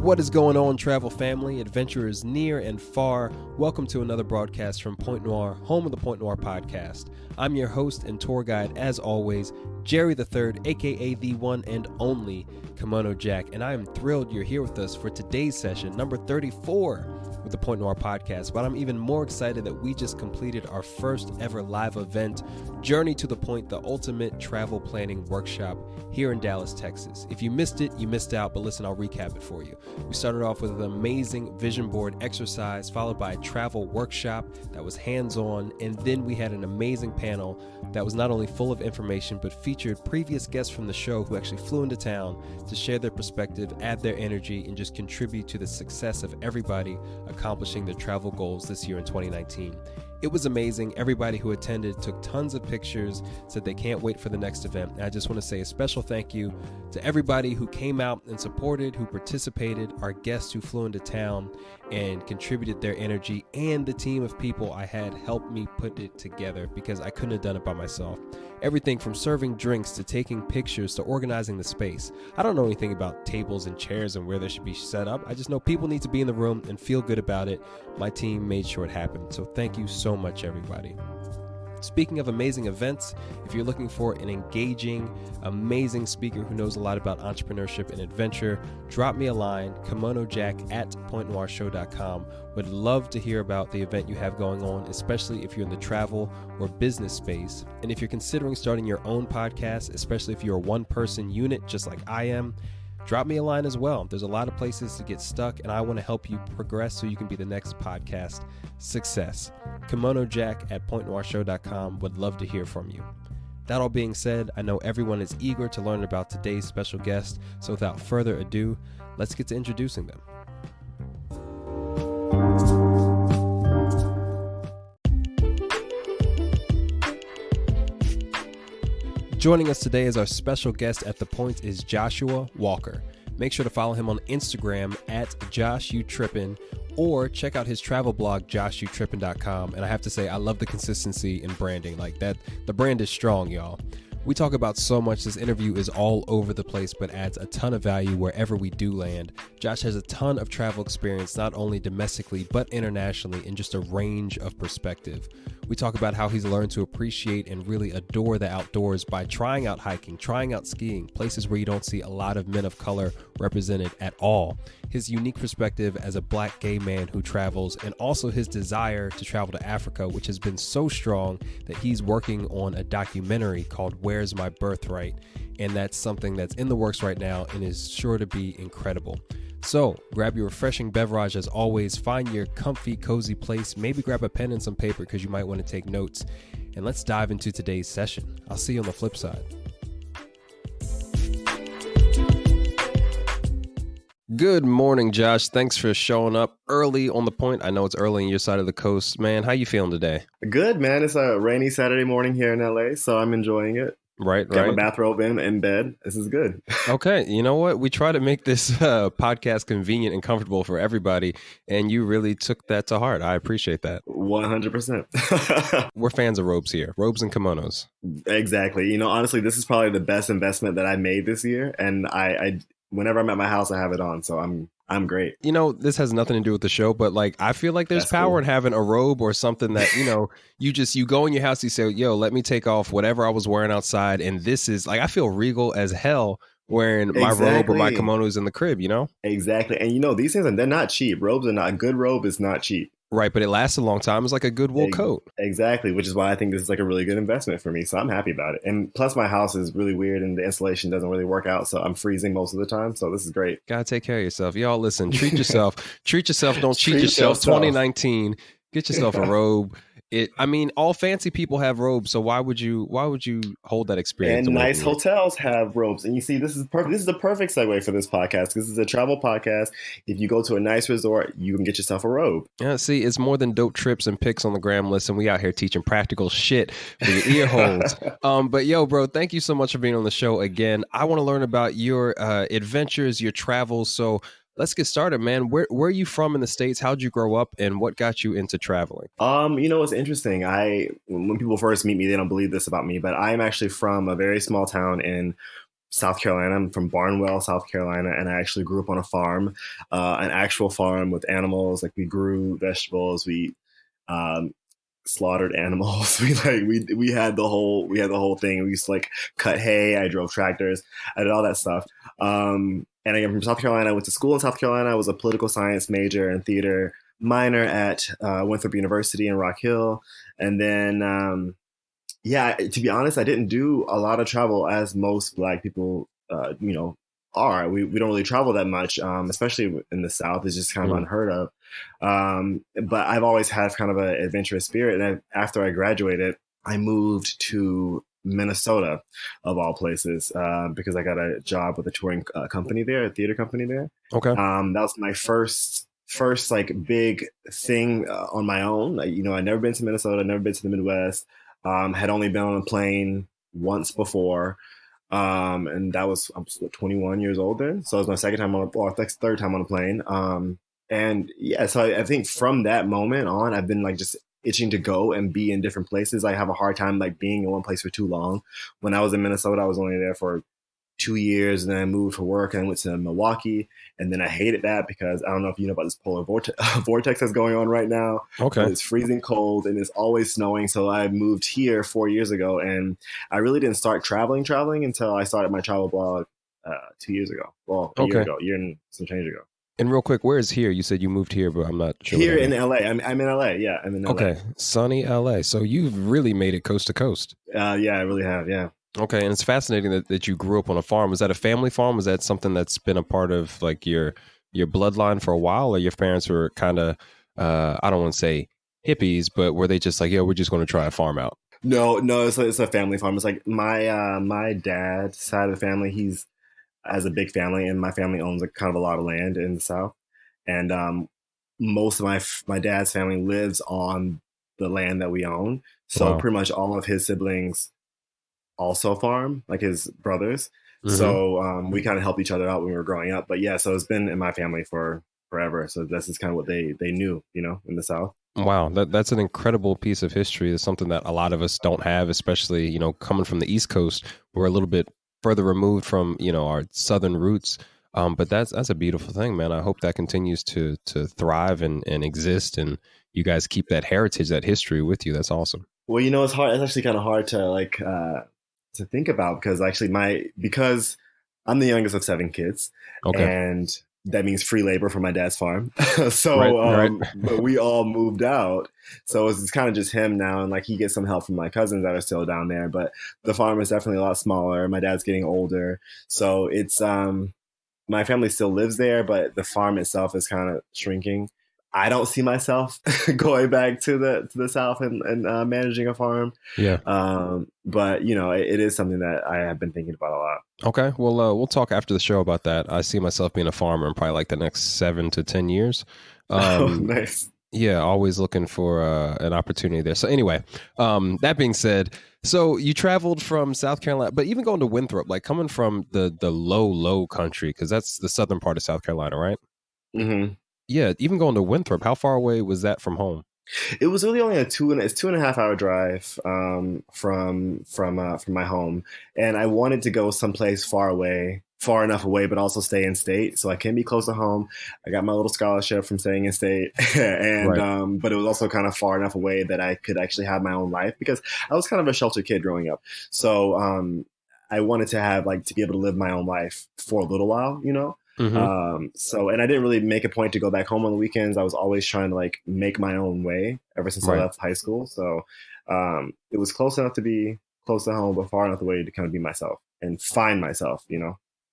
What is going on, travel family, adventurers near and far? Welcome to another broadcast from Point Noir, home of the Point Noir podcast. I'm your host and tour guide, as always, Jerry III, aka the one and only Kimono Jack, and I am thrilled you're here with us for today's session, number 34 with the Point Noir podcast. But I'm even more excited that we just completed our first ever live event, Journey to the Point, the ultimate travel planning workshop here in Dallas, Texas. If you missed it, you missed out, but listen, I'll recap it for you. We started off with an amazing vision board exercise, followed by a travel workshop that was hands-on, and then we had an amazing panel that was not only full of information, but featured previous guests from the show who actually flew into town to share their perspective, add their energy, and just contribute to the success of everybody accomplishing their travel goals this year in 2019. It was amazing. Everybody who attended took tons of pictures, said they can't wait for the next event. And I just want to say a special thank you to everybody who came out and supported, who participated, our guests who flew into town and contributed their energy, and the team of people I had help me put it together because I couldn't have done it by myself. Everything from serving drinks to taking pictures to organizing the space. I don't know anything about tables and chairs and where they should be set up. I just know people need to be in the room and feel good about it. My team made sure it happened. So thank you so much, everybody. Speaking of amazing events, if you're looking for an engaging, amazing speaker who knows a lot about entrepreneurship and adventure, drop me a line, kimonojack@pointnoirshow.com. Would love to hear about the event you have going on, especially if you're in the travel or business space. And if you're considering starting your own podcast, especially if you're a one-person unit just like I am, drop me a line as well. There's a lot of places to get stuck, and I want to help you progress so you can be the next podcast success. kimonojack@pointnoirshow.com. Would love to hear from you. That all being said, I know everyone is eager to learn about today's special guest, so without further ado, let's get to introducing them. Joining us today as our special guest at The Point is Joshua Walker. Make sure to follow him on Instagram @JoshUTrippin', or check out his travel blog, joshutrippin.com. And I have to say, I love the consistency in branding like that. The brand is strong, y'all. We talk about so much. This interview is all over the place, but adds a ton of value wherever we do land. Josh has a ton of travel experience, not only domestically, but internationally, in just a range of perspective. We talk about how he's learned to appreciate and really adore the outdoors by trying out hiking, trying out skiing, places where you don't see a lot of men of color represented at all. His unique perspective as a Black gay man who travels, and also his desire to travel to Africa, which has been so strong that he's working on a documentary called Where's My Birthright? And that's something that's in the works right now and is sure to be incredible. So grab your refreshing beverage as always, find your comfy, cozy place, maybe grab a pen and some paper because you might want to take notes, and let's dive into today's session. I'll see you on the flip side. Good morning, Josh. Thanks for showing up early on the Point. I know it's early on your side of the coast, man. How you feeling today? Good, man. It's a rainy Saturday morning here in LA, so I'm enjoying it. Right. Got my bathrobe in bed. This is good. Okay. You know what? We try to make this podcast convenient and comfortable for everybody, and you really took that to heart. I appreciate that. 100%. We're fans of robes here. Robes and kimonos. Exactly. You know, honestly, this is probably the best investment that I made this year, and I whenever I'm at my house, I have it on, so I'm great. You know, this has nothing to do with the show, but like, I feel like there's power in having a robe or something that, you know, you go in your house, you say, yo, let me take off whatever I was wearing outside. And this is like, I feel regal as hell wearing my robe or my kimonos in the crib, you know? Exactly. And you know, these things, they're not cheap. Robes are not, a good robe is not cheap. Right, but it lasts a long time. It's like a good wool coat. Exactly, which is why I think this is like a really good investment for me. So I'm happy about it. And plus my house is really weird and the insulation doesn't really work out. So I'm freezing most of the time. So this is great. Gotta take care of yourself. Y'all listen, treat yourself. Treat yourself. Don't cheat yourself. 2019, get yourself a robe. I mean, all fancy people have robes, so why would you hold that experience? And nice hotels have robes. And you see, this is perfect. This is the perfect segue for this podcast because this is a travel podcast. If you go to a nice resort, you can get yourself a robe. Yeah, see, it's more than dope trips and pics on the gram list, and we out here teaching practical shit for your ear holes. But yo, bro, thank you so much for being on the show again. I want to learn about your adventures, your travels. So let's get started, man. Where are you from in the States? How'd you grow up, and what got you into traveling? You know, it's interesting. When people first meet me, they don't believe this about me, but I'm actually from a very small town in South Carolina. I'm from Barnwell, South Carolina, and I actually grew up on a farm, an actual farm with animals. Like we grew vegetables, we um, slaughtered animals. We had the whole thing. We used to like cut hay. I drove tractors. I did all that stuff. And I am from South Carolina. I went to school in South Carolina. I was a political science major and theater minor at Winthrop University in Rock Hill. And then yeah, to be honest, I didn't do a lot of travel as most Black people, are. We don't really travel that much, especially in the South. It's just kind of Mm. unheard of. But I've always had kind of an adventurous spirit. And after I graduated, I moved to Minnesota, of all places, because I got a job with a touring company there, a theater company there. Okay. That was my first like big thing on my own. Like, I'd never been to Minnesota, never been to the Midwest. Had only been on a plane once before. And that was, I was 21 years old then. So it was my second time third time on a plane. And yeah, so I think from that moment on, I've been like just itching to go and be in different places. I have a hard time like being in one place for too long. When I was in Minnesota, I was only there for 2 years, and then I moved for work and I went to Milwaukee, and then I hated that because I don't know if you know about this polar vortex that's going on right now, but Okay. it's freezing cold and it's always snowing. So I moved here 4 years ago, and I really didn't start traveling until I started my travel blog 2 years ago. Well, a year Okay. ago, a year and some change ago. And real quick, where is here? You said you moved here, but I'm not sure what Here that in means. LA, I'm in LA. Yeah, I'm in LA. Okay. Sunny LA. So you've really made it coast to coast. Yeah, I really have. Yeah. Okay. And it's fascinating that you grew up on a farm. Was that a family farm? Was that something that's been a part of like your bloodline for a while, or your parents were kind of I don't want to say hippies, but were they just like, yeah, we're just going to try a farm out? No, no, it's a family farm. It's like my dad's side of the family. He's has a big family, and my family owns a kind of a lot of land in the South. And most of my dad's family lives on the land that we own. So Wow. pretty much all of his siblings also farm, like his brothers. Hmm. So we kind of helped each other out when we were growing up. But yeah, so it's been in my family for forever. So this is kind of what they knew, in the South. Wow, that's an incredible piece of history. It's something that a lot of us don't have, especially, coming from the East Coast. We're a little bit further removed from, our southern roots. But that's a beautiful thing, man. I hope that continues to thrive and exist, and you guys keep that heritage, that history with you. That's awesome. Well, it's hard. It's actually kind of hard to like to think about because actually because I'm the youngest of seven kids, Okay. and that means free labor for my dad's farm. Right, So, right. but we all moved out, so it's kind of just him now, and like he gets some help from my cousins that are still down there. But the farm is definitely a lot smaller. My dad's getting older, so it's my family still lives there, but the farm itself is kind of shrinking. I don't see myself going back to the South and managing a farm. Yeah. But it is something that I have been thinking about a lot. Okay. Well, we'll talk after the show about that. I see myself being a farmer in probably like the next 7 to 10 years. Oh, Um, nice. Yeah, always looking for an opportunity there. So anyway, that being said, so you traveled from South Carolina, but even going to Winthrop, like coming from the low country, because that's the southern part of South Carolina, right? Hmm. Yeah, even going to Winthrop, how far away was that from home? It was really only it's 2.5 hour drive from my home, and I wanted to go someplace far enough away, but also stay in state, so I can be close to home. I got my little scholarship from staying in state, and Right. but it was also kind of far enough away that I could actually have my own life because I was kind of a sheltered kid growing up. So I wanted to have like to be able to live my own life for a little while. Hmm. So, and I didn't really make a point to go back home on the weekends. I was always trying to like make my own way ever since I Right. left high school. So, it was close enough to be close to home, but far enough away to kind of be myself and find myself.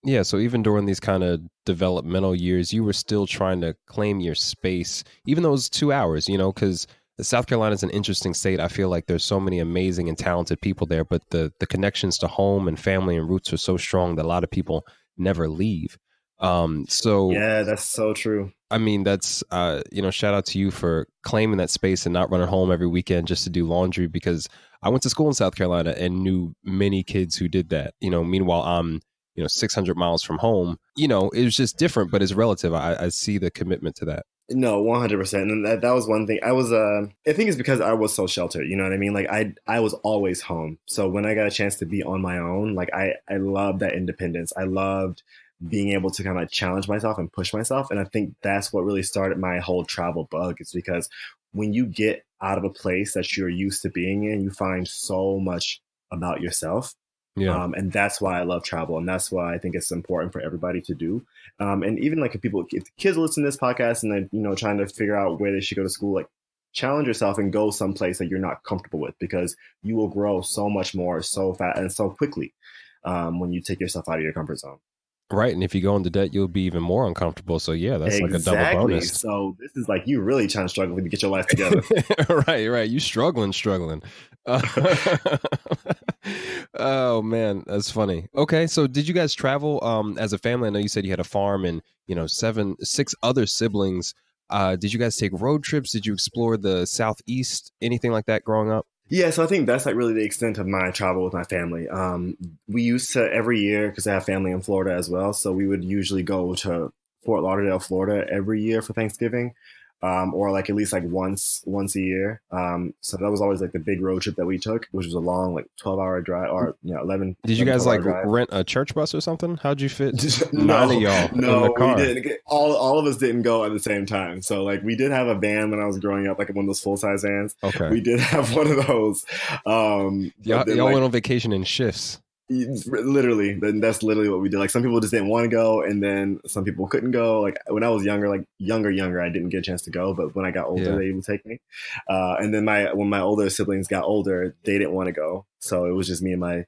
Yeah, so even during these kind of developmental years, you were still trying to claim your space, even though it was 2 hours, because South Carolina is an interesting state. I feel like there's so many amazing and talented people there, but the connections to home and family and roots are so strong that a lot of people never leave. So Yeah, that's so true. I mean, that's shout out to you for claiming that space and not running home every weekend just to do laundry, because I went to school in South Carolina and knew many kids who did that. Meanwhile, I'm 600 miles from home. It was just different, but it's relative. I see the commitment to that. No, 100%. And that was one thing. I think it's because I was so sheltered. You know what I mean? Like I was always home. So when I got a chance to be on my own, like I loved that independence. I loved being able to kind of challenge myself and push myself. And I think that's what really started my whole travel bug. Is because when you get out of a place that you're used to being in, you find so much about yourself. Yeah. And that's why I love travel, and that's why I think it's important for everybody to do. And even like if kids listen to this podcast and they're trying to figure out where they should go to school, like challenge yourself and go someplace that you're not comfortable with, because you will grow so much more so fast and so quickly when you take yourself out of your comfort zone. Right. And if you go into debt, you'll be even more uncomfortable. So yeah, that's like a double Exactly. bonus. So this is like you really trying to struggle to get your life together. Right. You struggling. Uh, oh man, that's funny. Okay, so did you guys travel as a family? I know you said you had a farm and six other siblings. Did you guys take road trips? Did you explore the southeast? Anything like that growing up? Yeah, so I think that's like really the extent of my travel with my family. We used to every year, because I have family in Florida as well, so we would usually go to Fort Lauderdale, Florida every year for Thanksgiving, or like at least like once a year. So that was always like the big road trip that we took, which was a long like 12-hour drive, or 11, Did you 11 guys 12-hour like drive. rent a church bus or something? How'd you fit nine of No, y'all in the no, we car? didn't. All of us didn't go at the same time. So like we did have a van when I was growing up, like one of those full size vans. Okay. We did have one of those. But then Y'all like went on vacation in shifts. literally, then that's literally what we did. Like some people just didn't want to go, and then some people couldn't go. Like when I was younger, like younger, I didn't get a chance to go. But when I got older, Yeah. they would take me. And then when my older siblings got older, they didn't want to go. So it was just me and my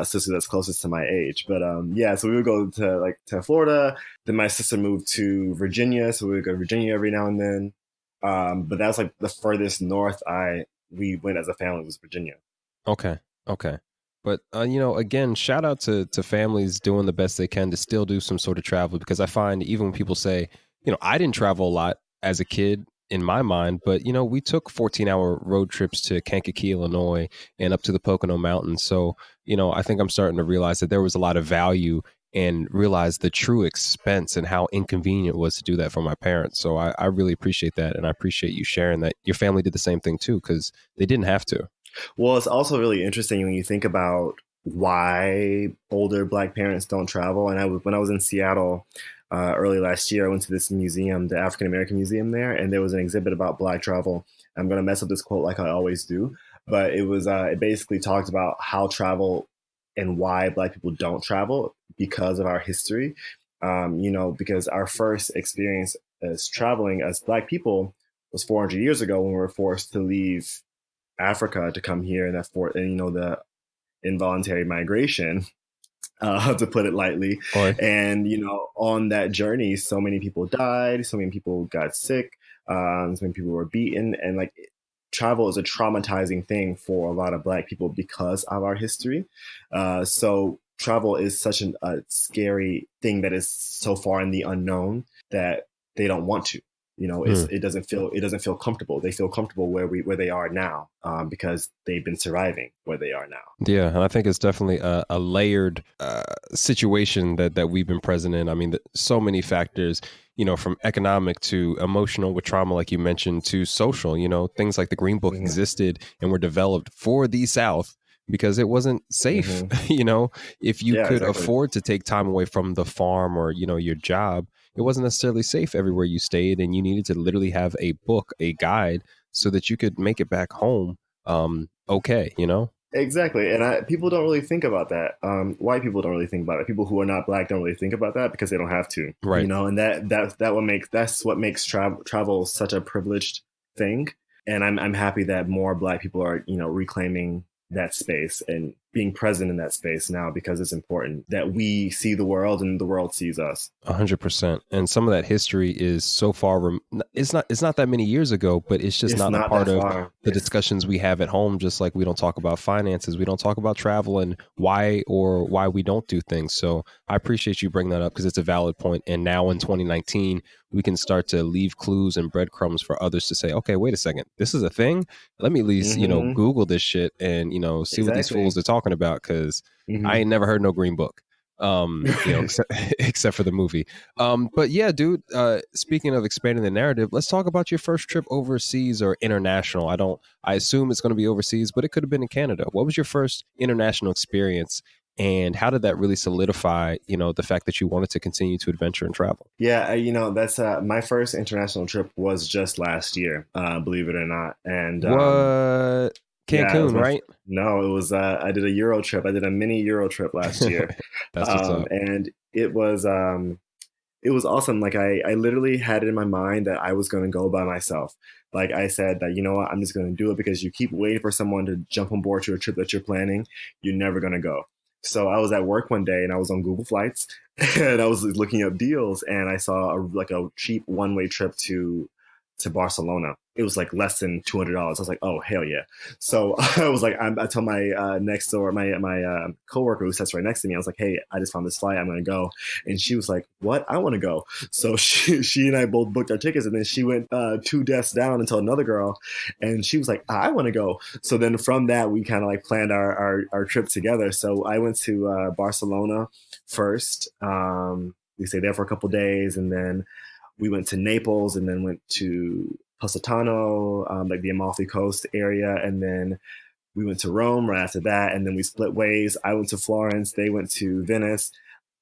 sister that's closest to my age. But yeah, so we would go to Florida. Then my sister moved to Virginia, so we would go to Virginia every now and then. But that's like the furthest north we went as a family was Virginia. Okay. Okay. But again, shout out to families doing the best they can to still do some sort of travel, because I find even when people say, I didn't travel a lot as a kid in my mind, but we took 14-hour road trips to Kankakee, Illinois, and up to the Pocono Mountains. So, I think I'm starting to realize that there was a lot of value, and realize the true expense and how inconvenient it was to do that for my parents. So I really appreciate that. And I appreciate you sharing that your family did the same thing too, because they didn't have to. Well, it's also really interesting when you think about why older Black parents don't travel. And when I was in Seattle early last year, I went to this museum, the African American Museum there, and there was an exhibit about Black travel. I'm going to mess up this quote like I always do, but it basically talked about how travel and why Black people don't travel because of our history. Because our first experience as traveling as Black people was 400 years ago when we were forced to leave Africa to come here, and the involuntary migration, to put it lightly. Or And on that journey, so many people died, so many people got sick, so many people were beaten, and like travel is a traumatizing thing for a lot of Black people because of our history. So travel is such a scary thing that is so far in the unknown that they don't want to. It doesn't feel comfortable. They feel comfortable where they are now, because they've been surviving where they are now. Yeah, and I think it's definitely a layered situation that we've been present in. I mean, so many factors, from economic to emotional with trauma, like you mentioned, to social. Things like the Green Book existed and were developed for the South because it wasn't safe. If you Yeah, could exactly. afford to take time away from the farm or your job, it wasn't necessarily safe everywhere you stayed, and you needed to literally have a book, a guide, so that you could make it back home. Okay. Exactly, and people don't really think about that. White people don't really think about it. People who are not Black don't really think about that because they don't have to. Right. And that's what makes travel such a privileged thing. And I'm happy that more Black people are reclaiming that space and being present in that space now, because it's important that we see the world and the world sees us. 100%. And some of that history is so far. It's not that many years ago, but it's just It's not a not part that of far. the discussions we have at home. Just like we don't talk about finances, we don't talk about travel and why we don't do things. So I appreciate you bringing that up because it's a valid point. And now in 2019, we can start to leave clues and breadcrumbs for others to say, okay, wait a second, this is a thing. Let me at least Google this shit and see what these Exactly. fools are talking about, because I Hmm. ain't never heard no Green Book. except for the movie. But yeah, dude, speaking of expanding the narrative, let's talk about your first trip overseas or international. I assume it's going to be overseas, but it could have been in Canada. What was your first international experience, and how did that really solidify, the fact that you wanted to continue to adventure and travel? Yeah, that's my first international trip was just last year, believe it or not. And What? yeah, it was Cancun, my right? no, it was I did a Euro trip. I did a mini Euro trip last year. That's what's up. And it was awesome. Like I literally had it in my mind that I was going to go by myself. Like I said that, you know what, I'm just going to do it because you keep waiting for someone to jump on board to a trip that you're planning. You're never going to go. So I was at work one day and I was on Google Flights and I was looking up deals and I saw like a cheap one-way trip to Barcelona. It was like less than $200. I was like, oh hell yeah! So I was like, I told my next door, my coworker who sits right next to me, I was like, hey, I just found this flight, I'm gonna go, and she was like, what? I want to go. So she and I both booked our tickets, and then she went two desks down and told another girl, and she was like, I want to go. So then from that, we kind of like planned our trip together. So I went to Barcelona first. We stayed there for a couple days, and then we went to Naples and then went to Positano, like the Amalfi Coast area. And then we went to Rome right after that. And then we split ways. I went to Florence. They went to Venice.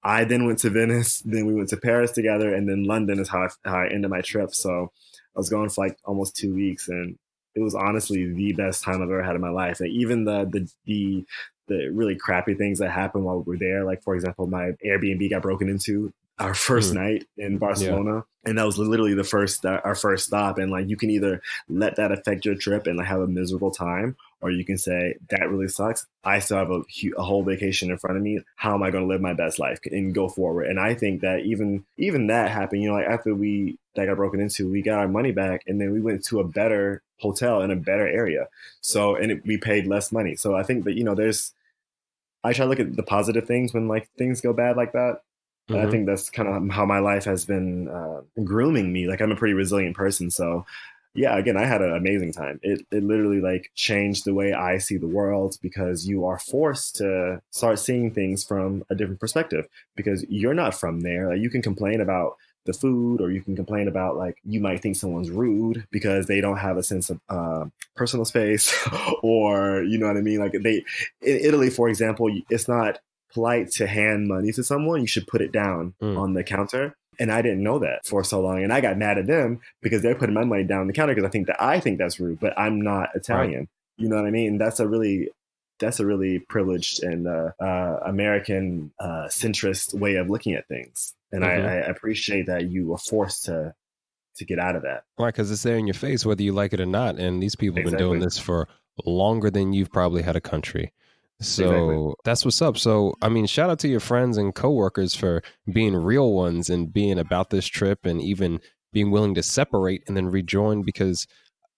I then went to Venice. Then we went to Paris together. And then London is how I ended my trip. So I was gone for like almost 2 weeks. And it was honestly the best time I've ever had in my life. Like even the really crappy things that happened while we were there. Like, for example, my Airbnb got broken into our first Mm, night in yeah. Barcelona. And that was literally our first stop. And like, you can either let that affect your trip and like have a miserable time, or you can say, that really sucks. I still have a whole vacation in front of me. How am I going to live my best life and go forward? And I think that even that happened, like after that got broken into, we got our money back and then we went to a better hotel in a better area. So, we paid less money. So I think that, I try to look at the positive things when like things go bad like that. And I Hmm. think that's kind of how my life has been grooming me. Like I'm a pretty resilient person, so yeah. Again, I had an amazing time. It literally like changed the way I see the world because you are forced to start seeing things from a different perspective because you're not from there. Like, you can complain about the food, or you can complain about like you might think someone's rude because they don't have a sense of personal space, or you know what I mean. Like in Italy, for example, it's not polite to hand money to someone. You should put it down Mm, on the counter. And I didn't know that for so long. And I got mad at them because they're putting my money down on the counter because I think that's rude, but I'm not right. Italian. You know what I mean? That's a really privileged and American centrist way of looking at things. And Hmm. I appreciate that you were forced to get out of that. Right, because it's there in your face, whether you like it or not. And these people have been doing Exactly. this for longer than you've probably had a country. Exactly. So that's what's up. So, I mean, shout out to your friends and coworkers for being real ones and being about this trip and even being willing to separate and then rejoin. Because,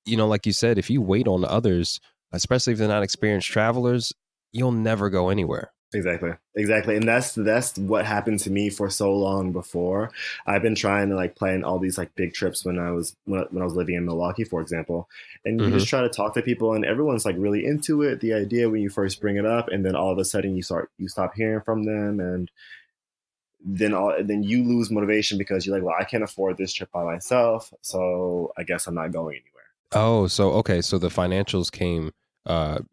like you said, if you wait on others, especially if they're not experienced travelers, you'll never go anywhere. Exactly. Exactly. And that's what happened to me for so long before. I've been trying to like plan all these like big trips when I was living in Milwaukee, for example. And you Hmm. just try to talk to people and everyone's like really into it, the idea when you first bring it up, and then all of a sudden you stop hearing from them, and then you lose motivation because you're like, well, I can't afford this trip by myself, so I guess I'm not going anywhere. Oh, so okay, so the financials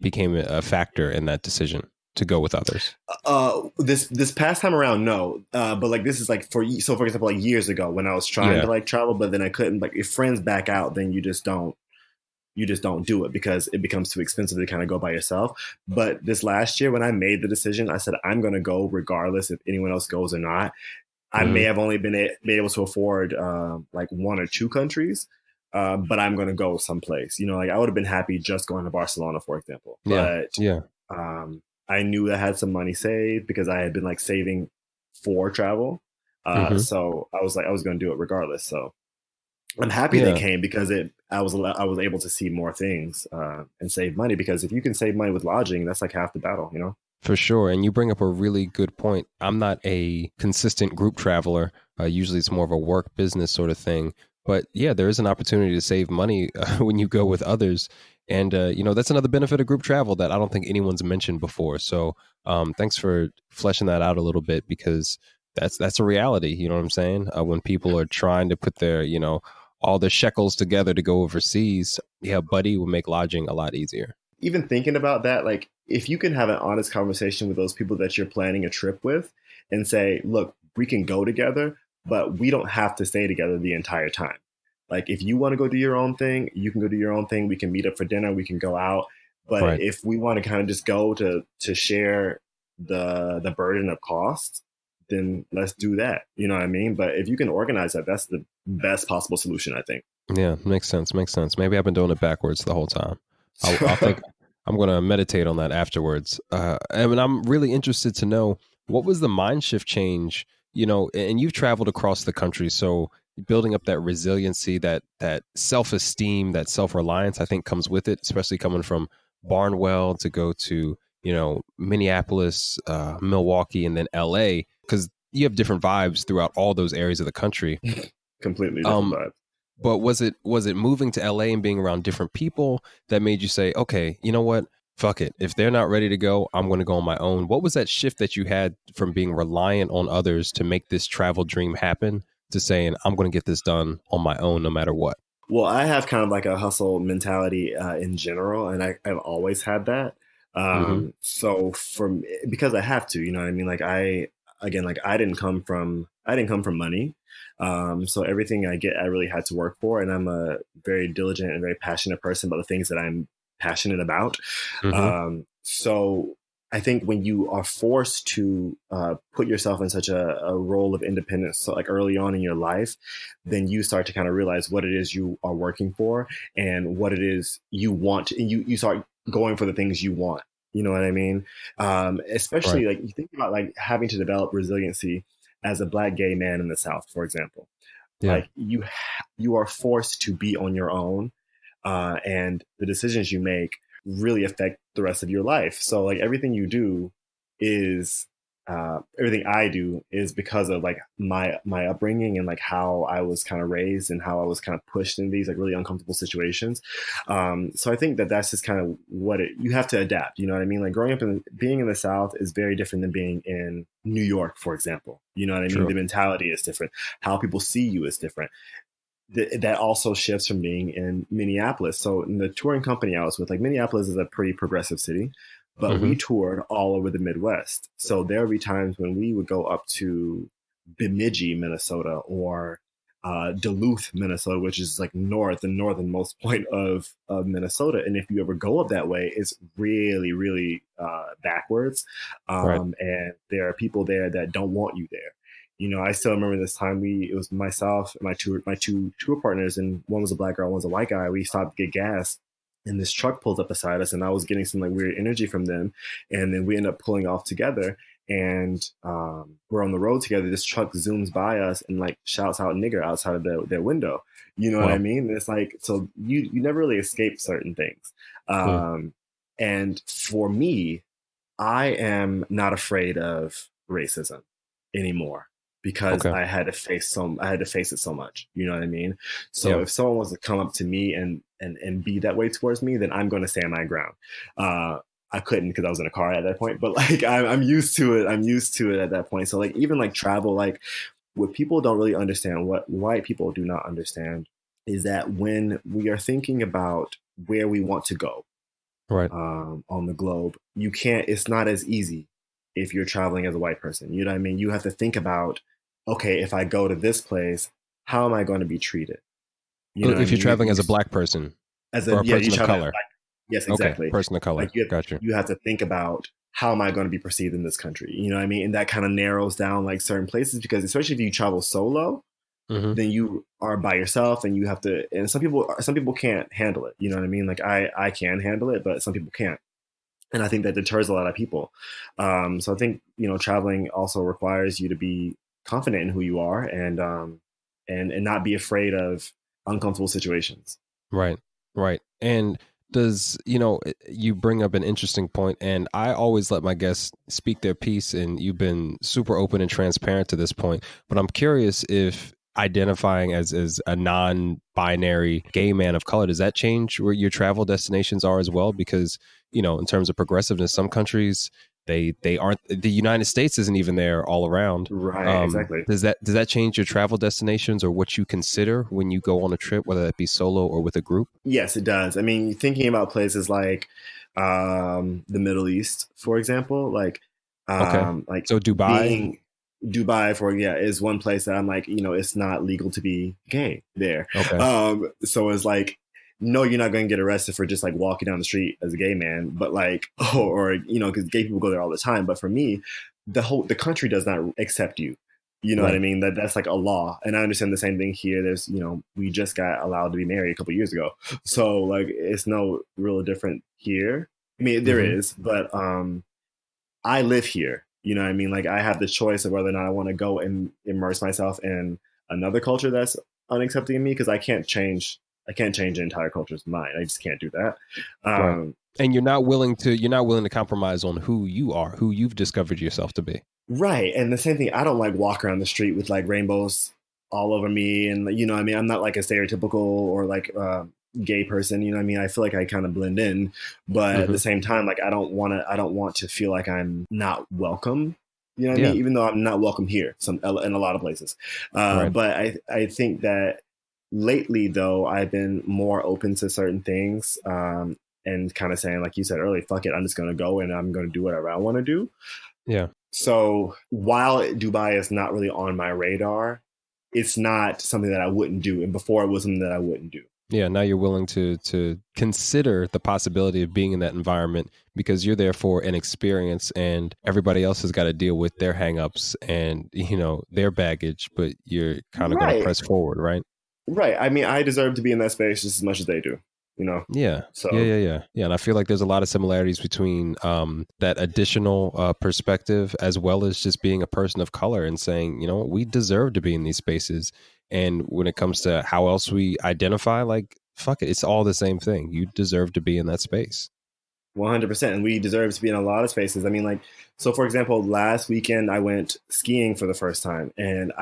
became a factor in that decision to go with others. This past time around, no. But like this is like for example, like years ago when I was trying to Yeah. like travel, but then I couldn't. Like if friends back out, then you just don't do it because it becomes too expensive to kind of go by yourself. But this last year when I made the decision, I said I'm going to go regardless if anyone else goes or not. I may Hmm. have only been able to afford like one or two countries, but I'm going to go someplace. Like I would have been happy just going to Barcelona, for example. Yeah. But Yeah. um, I knew I had some money saved because I had been like saving for travel. Hmm. So I was like, I was going to do it regardless. So I'm happy they Yeah. came because I was able to see more things and save money, because if you can save money with lodging, that's like half the battle. For sure. And you bring up a really good point. I'm not a consistent group traveler. Usually it's more of a work business sort of thing. But yeah, there is an opportunity to save money when you go with others. And, that's another benefit of group travel that I don't think anyone's mentioned before. So thanks for fleshing that out a little bit, because that's a reality. You know what I'm saying? When people are trying to put their, all their shekels together to go overseas, yeah, buddy will make lodging a lot easier. Even thinking about that, like if you can have an honest conversation with those people that you're planning a trip with and say, look, we can go together, but we don't have to stay together the entire time. Like if you want to go do your own thing, you can go do your own thing. We can meet up for dinner, we can go out. But Right. if we want to kind of just go to share the burden of cost, then let's do that. You know what I mean? But if you can organize that, that's the best possible solution, I think. Yeah, makes sense. Makes sense. Maybe I've been doing it backwards the whole time. I'll think I'm going to meditate on that afterwards. And I'm really interested to know, what was the mind shift change, and you've traveled across the country. So building up that resiliency, that self-esteem, that self-reliance, I think comes with it, especially coming from Barnwell to go to, Minneapolis, Milwaukee, and then LA, because you have different vibes throughout all those areas of the country. Completely different Um, vibe. but was it moving to LA and being around different people that made you say, okay, you know what? Fuck it. If they're not ready to go, I'm going to go on my own. What was that shift that you had from being reliant on others to make this travel dream happen to saying, I'm going to get this done on my own no matter what? Well, I have kind of like a hustle mentality in general, and I've always had that. Mm-hmm. So because I have to, you know what I mean? Like again, like I didn't come from money. So everything I get, I really had to work for, and I'm a very diligent and very passionate person about the things that I'm passionate about. Mm-hmm. So I think when you are forced to put yourself in such a role of independence, so like early on in your life, then you start to kind of realize what it is you are working for and what it is you want, and you start going for the things you want. You know what I mean? Right. Especially like you think about like having to develop resiliency as a black gay man in the South, for example. Yeah. Like you are forced to be on your own, and the decisions you make really affect the rest of your life. So like everything you do is everything I do is because of like my upbringing and like how I was kind of raised and how I was kind of pushed in these like really uncomfortable situations. So I think that that's just kind of what you have to adapt. You know what I mean? Like growing up and being in the South is very different than being in New York, for example. You know what I mean? True. The mentality is different. How people see you is different. That also shifts from being in Minneapolis. So in the touring company I was with, like Minneapolis is a pretty progressive city, but Mm-hmm. we toured all over the Midwest. So there would be times when we would go up to Bemidji, Minnesota, or Duluth, Minnesota, which is like the northernmost point of Minnesota. And if you ever go up that way, it's really, really backwards. Right. And there are people there that don't want you there. You know, I still remember this time it was myself and my two tour partners, and one was a black girl, one was a white guy. We stopped to get gas, and this truck pulled up beside us, and I was getting some like weird energy from them, and then we end up pulling off together, and we're on the road together. This truck zooms by us and like shouts out "nigger" outside of their window. You know what I Wow. mean? It's like so you never really escape certain things, Mm. um, and for me, I am not afraid of racism anymore because Okay. I had to face it so much. You know what I mean? So Yeah. if someone was to come up to me and be that way towards me, then I'm going to stand my ground. I couldn't because I was in a car at that point, but like I'm used to it. I'm used to it at that point. So like even like travel, like what people don't really understand, what white people do not understand, is that when we are thinking about where we want to go, Right. on the globe, you can't, it's not as easy if you're traveling as a white person. You know what I mean? You have to think about, okay, if I go to this place, how am I going to be treated? You know what I If you're mean? traveling as a black person As a, or a yeah, you person of travel as color. black. Yes, Okay. exactly. Person of color. Like Got you. you have to think about how am I going to be perceived in this country? You know what I mean? And that kind of narrows down like certain places because especially if you travel solo, Mm-hmm. then you are by yourself and you have to, and some people can't handle it. You know what I mean? Like I can handle it, but some people can't, and I think that deters a lot of people. So I think traveling also requires you to be confident in who you are and not be afraid of uncomfortable situations. Right, right. And does, you bring up an interesting point, and I always let my guests speak their piece, and you've been super open and transparent to this point. But I'm curious if identifying as a non-binary gay man of color, does that change where your travel destinations are as well? Because, you know, in terms of progressiveness, some countries, they aren't, the United States isn't even there all around. Right, exactly. Does that change your travel destinations or what you consider when you go on a trip, whether that be solo or with a group? Yes, it does. I mean, thinking about places like the Middle East, for example, Okay. like So Dubai. being Dubai, for yeah, is one place that I'm like, it's not legal to be gay there. Okay. So it's like, no, you're not going to get arrested for just like walking down the street as a gay man, but like, because gay people go there all the time. But for me, the country does not accept you. You know what I Right. mean? That's like a law. And I understand the same thing here. There's, we just got allowed to be married a couple years ago. So like it's no real different here. I mean, there Hmm. is, but I live here. You know what I mean? Like I have the choice of whether or not I want to go and immerse myself in another culture that's unaccepting of me because I can't change the entire culture's mind. I just can't do that. Right. Um, And you're not willing to compromise on who you are, who you've discovered yourself to be. Right. And the same thing, I don't like walk around the street with like rainbows all over me. And, what I mean? I'm not like a stereotypical or like gay person. You know what I mean? I feel like I kind of blend in. But at the Hmm. same time, like I don't want to feel like I'm not welcome. You know what I Yeah. mean? Even though I'm not welcome here, in a lot of places. Right. But I think that lately, though, I've been more open to certain things and kind of saying, like you said earlier, fuck it, I'm just going to go and I'm going to do whatever I want to do. Yeah. So while Dubai is not really on my radar, it's not something that I wouldn't do. And before it was something that I wouldn't do. Yeah. Now you're willing to consider the possibility of being in that environment because you're there for an experience and everybody else has got to deal with their hangups and, their baggage, but you're kind of going to Right. press forward, right? Right. I mean, I deserve to be in that space just as much as they do, you know? Yeah. Yeah, So yeah, yeah. Yeah. And I feel like there's a lot of similarities between that additional perspective as well as just being a person of color and saying, we deserve to be in these spaces. And when it comes to how else we identify, like, fuck it, it's all the same thing. You deserve to be in that space. 100%. And we deserve to be in a lot of spaces. I mean, like, so for example, last weekend I went skiing for the first time. And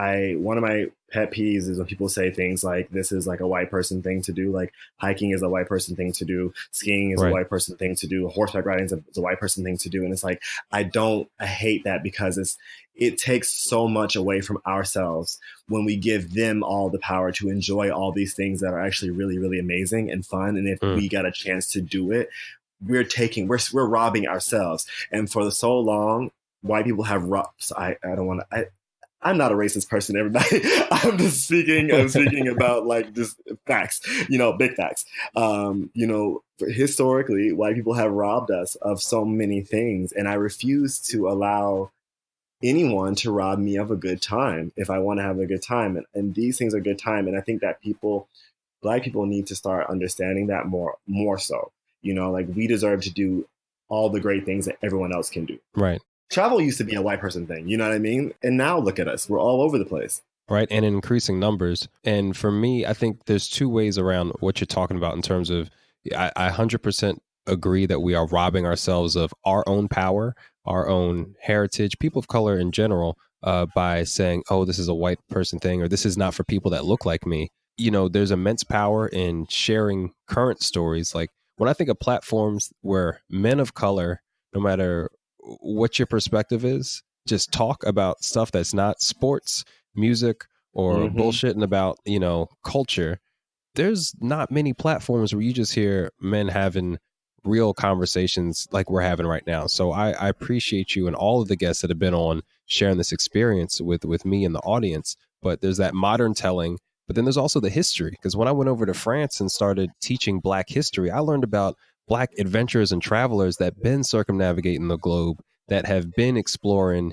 one of my pet peeves is when people say things like, this is like a white person thing to do. Like, hiking is a white person thing to do. Skiing is a Right. white person thing to do. Horseback riding is a white person thing to do. And it's like, I hate that because it takes so much away from ourselves when we give them all the power to enjoy all these things that are actually really, really amazing and fun. And if Mm. we got a chance to do it, we're robbing ourselves. And for so long, white people have robbed. So I don't want to. I'm not a racist person, everybody. I'm speaking about like just facts, big facts. Historically, white people have robbed us of so many things, and I refuse to allow anyone to rob me of a good time if I want to have a good time. And these things are good time. And I think that black people need to start understanding that more so. Like we deserve to do all the great things that everyone else can do. Right. Travel used to be a white person thing, you know what I mean? And now look at us. We're all over the place. Right. And in increasing numbers. And for me, I think there's two ways around what you're talking about in terms of, I 100% agree that we are robbing ourselves of our own power, our own heritage, people of color in general, by saying, oh, this is a white person thing, or this is not for people that look like me. There's immense power in sharing current stories. Like when I think of platforms where men of color, no matter what your perspective is, just talk about stuff that's not sports, music, or Mm-hmm. bullshitting about, culture, there's not many platforms where you just hear men having real conversations like we're having right now. So I appreciate you and all of the guests that have been on sharing this experience with me and the audience. But there's that modern telling, but then there's also the history. Because when I went over to France and started teaching Black history, I learned about Black adventurers and travelers that been circumnavigating the globe, that have been exploring,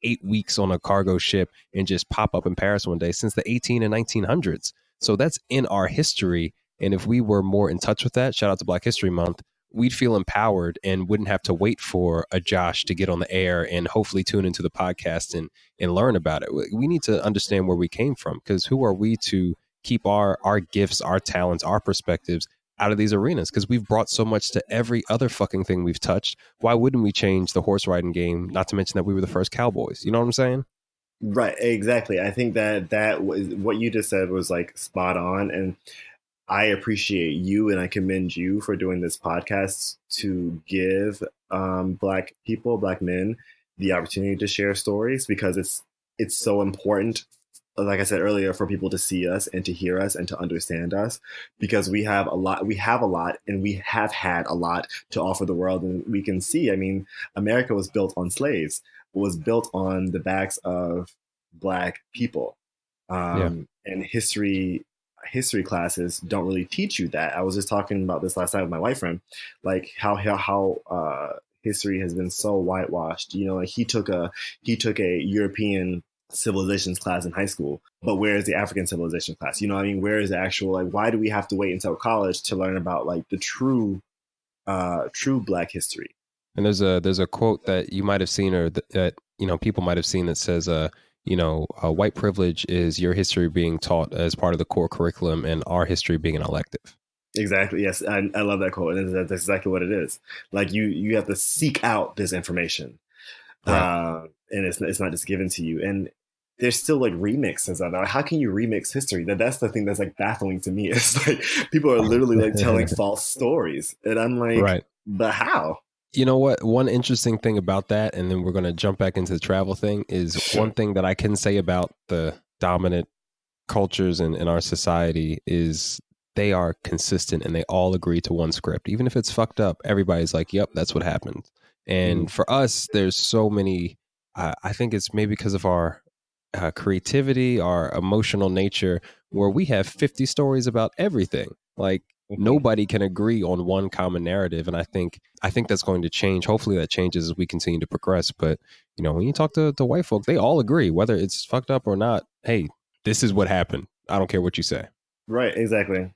8 weeks on a cargo ship and just pop up in Paris one day since the 18 and 1900s. So that's in our history. And if we were more in touch with that, shout out to Black History Month, we'd feel empowered and wouldn't have to wait for a Josh to get on the air and hopefully tune into the podcast and learn about it. We need to understand where we came from, because who are we to keep our gifts, our talents, our perspectives out of these arenas? Because we've brought so much to every other fucking thing we've touched. Why wouldn't we change the horse riding game? Not to mention that we were the first cowboys. You know what I'm saying? Right, exactly. I think that that was what you just said was like spot on, and I appreciate you and I commend you for doing this podcast to give Black people, Black men, the opportunity to share stories because it's so important. Like I said earlier, for people to see us and to hear us and to understand us, because we have a lot, and we have had a lot to offer the world. And we can see, I mean, America was built on slaves, was built on the backs of Black people, Yeah. and history classes don't really teach you that. I was just talking about this last night with my white friend, like how history has been so whitewashed. You know, like he took a European civilizations class in high school, but where is the African civilization class? You know what I mean? Where is the actual, like, why do we have to wait until college to learn about like the true Black history? And there's a quote that you might have seen, or that people might have seen, that says, white privilege is your history being taught as part of the core curriculum, and our history being an elective. Exactly. Yes, I love that quote, and that's exactly what it is. Like you have to seek out this information, Right. and it's not just given to you. And there's still like remixes of it. How can you remix history? That's the thing that's like baffling to me. It's like people are literally like telling false stories, and I'm like, Right. but how? You know what? One interesting thing about that, and then we're going to jump back into the travel thing, is Sure. one thing that I can say about the dominant cultures in our society is they are consistent and they all agree to one script. Even if it's fucked up, everybody's like, yep, that's what happened. Mhm. And for us, there's so many, I think it's maybe because of our creativity, our emotional nature, where we have 50 stories about everything. Like, Mhm. nobody can agree on one common narrative, and I think that's going to change. Hopefully that changes as we continue to progress. But when you talk to white folk, they all agree, whether it's fucked up or not. Hey, this is what happened. I don't care what you say. Right. Exactly.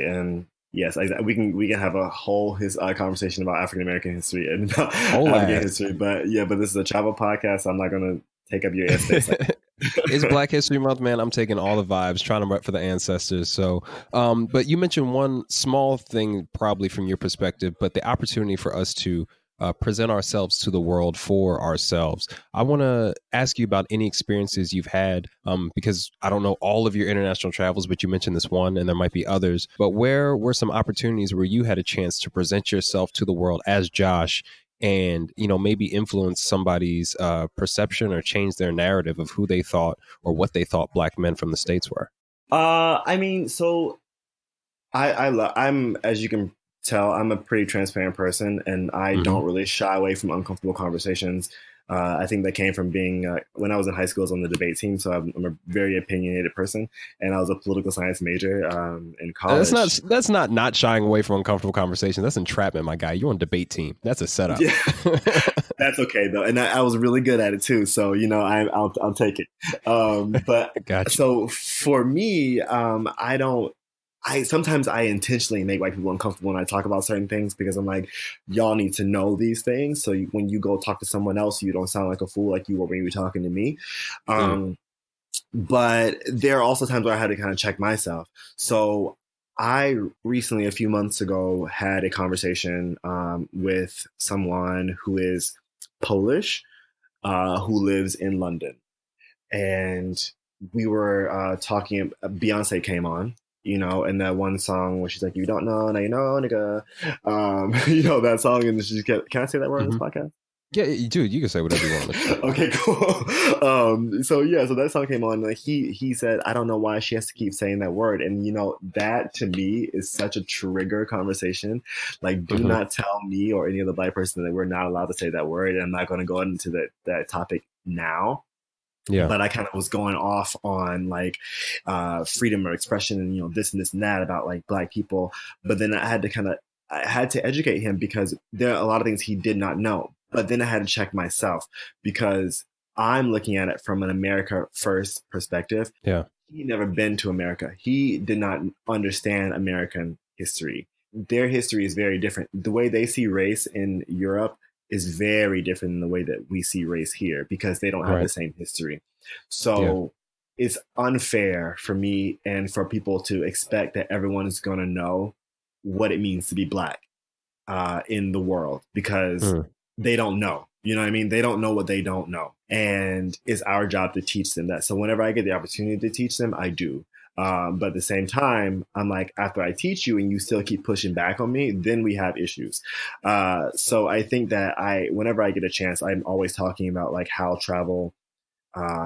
And yes, we can have a whole his conversation about African American history and about Whole African ass. history. But yeah, but this is a travel podcast, so I'm not going to take up your airspace like It's that. Black History Month, man. I'm taking all the vibes, trying to rep for the ancestors. So, but you mentioned one small thing, probably from your perspective, but the opportunity for us to present ourselves to the world for ourselves. I want to ask you about any experiences you've had, because I don't know all of your international travels, but you mentioned this one, and there might be others. But where were some opportunities where you had a chance to present yourself to the world as Josh, and maybe influence somebody's perception or change their narrative of who they thought or what they thought Black men from the States were? I mean, so I'm, as you can tell, I'm a pretty transparent person, and I Hmm. don't really shy away from uncomfortable conversations. I think that came from being when I was in high school, I was on the debate team, so I'm a very opinionated person, and I was a political science major in college. That's not shying away from uncomfortable conversations. That's entrapment, my guy. You're on debate team. That's a setup. Yeah, that's okay though, and I was really good at it too. So I'll take it. But Got you. so for me, I don't. I sometimes I intentionally make white people uncomfortable when I talk about certain things because I'm like, y'all need to know these things. So when you go talk to someone else, you don't sound like a fool like you were when you were talking to me. Mm, Um, but there are also times where I had to kind of check myself. So I recently, a few months ago, had a conversation with someone who is Polish, who lives in London, and we were talking. Beyonce came on, and that one song where she's like, "You don't know, now you know, nigga," that song, and she kept, "Can I say that word on this hmm. podcast?" Yeah, dude, you can say whatever you want on the show. Okay, cool. So yeah, so that song came on. Like he said, I don't know why she has to keep saying that word, and that to me is such a trigger conversation. Like, do Hmm. not tell me or any other Black person that we're not allowed to say that word. And I'm not going to go into that topic now. Yeah. But I kind of was going off on like freedom of expression and this and this and that about like Black people. But then I had to educate him because there are a lot of things he did not know. But then I had to check myself because I'm looking at it from an America first perspective. Yeah. He never been to America. He did not understand American history. Their history is very different. The way they see race in Europe is very different than the way that we see race here because they don't have the Right. same history. Yeah. So it's unfair for me and for people to expect that everyone is going to know what it means to be Black in the world because Mm. they don't know. You know what I mean? They don't know what they don't know. And it's our job to teach them that. So whenever I get the opportunity to teach them, I do. But at the same time, I'm like, after I teach you and you still keep pushing back on me, then we have issues. So I think that whenever I get a chance, I'm always talking about like how travel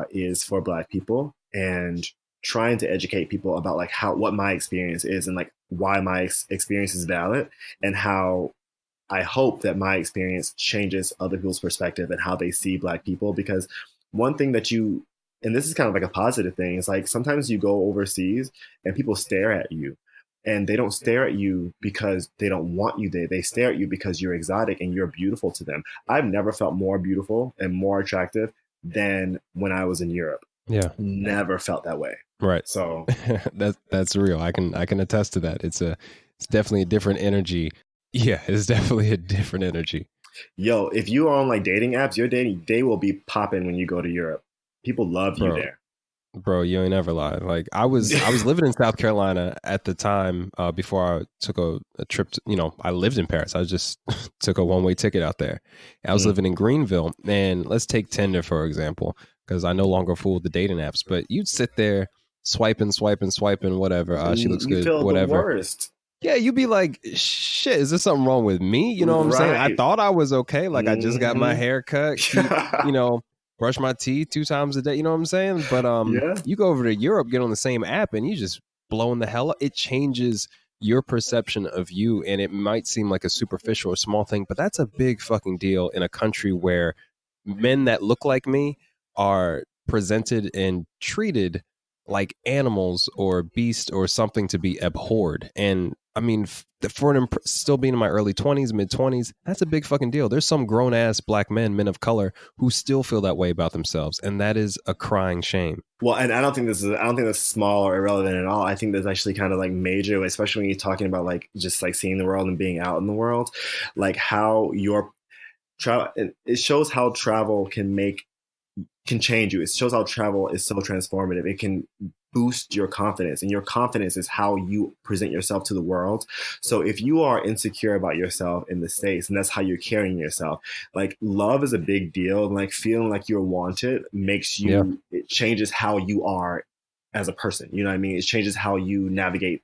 is for Black people and trying to educate people about like what my experience is and like why my experience is valid and how I hope that my experience changes other people's perspective and how they see Black people. Because one thing that and this is kind of like a positive thing, is like sometimes you go overseas and people stare at you. And they don't stare at you because they don't want you there. They stare at you because you're exotic and you're beautiful to them. I've never felt more beautiful and more attractive than when I was in Europe. Yeah. Never felt that way. Right. So that's real. I can attest to that. It's definitely a different energy. Yeah, it's definitely a different energy. Yo, if you are on like dating apps, your dating they will be popping when you go to Europe. People love you there. Bro, you ain't ever lied. Like I was living in South Carolina at the time before I took a trip to, I lived in Paris. I just took a one-way ticket out there. I was living in Greenville, and let's take Tinder for example, because I no longer fool with the dating apps, but you'd sit there swiping, whatever. She looks You good, feel the whatever. worst. Yeah, you'd be like, shit, is there something wrong with me? You know what I'm saying? I thought I was okay. Like I just got my hair cut, brush my teeth 2 times a day. You know what I'm saying? But Yeah. you go over to Europe, get on the same app, and you just blowing the hell up. It changes your perception of you, and it might seem like a superficial or small thing, but that's a big fucking deal in a country where men that look like me are presented and treated like animals or beasts or something to be abhorred. And I mean, for still being in my early 20s, mid 20s, that's a big fucking deal. There's some grown ass Black men of color, who still feel that way about themselves, and that is a crying shame. Well, and I don't think that's small or irrelevant at all. I think that's actually kind of like major, especially when you're talking about like just like seeing the world and being out in the world, like how your travel. It shows how travel can change you. It shows how travel is so transformative. It can boost your confidence, and your confidence is how you present yourself to the world. So if you are insecure about yourself in the States and that's how you're carrying yourself, like love is a big deal. And like feeling like you're wanted makes you, it changes how you are as a person. You know what I mean? It changes how you navigate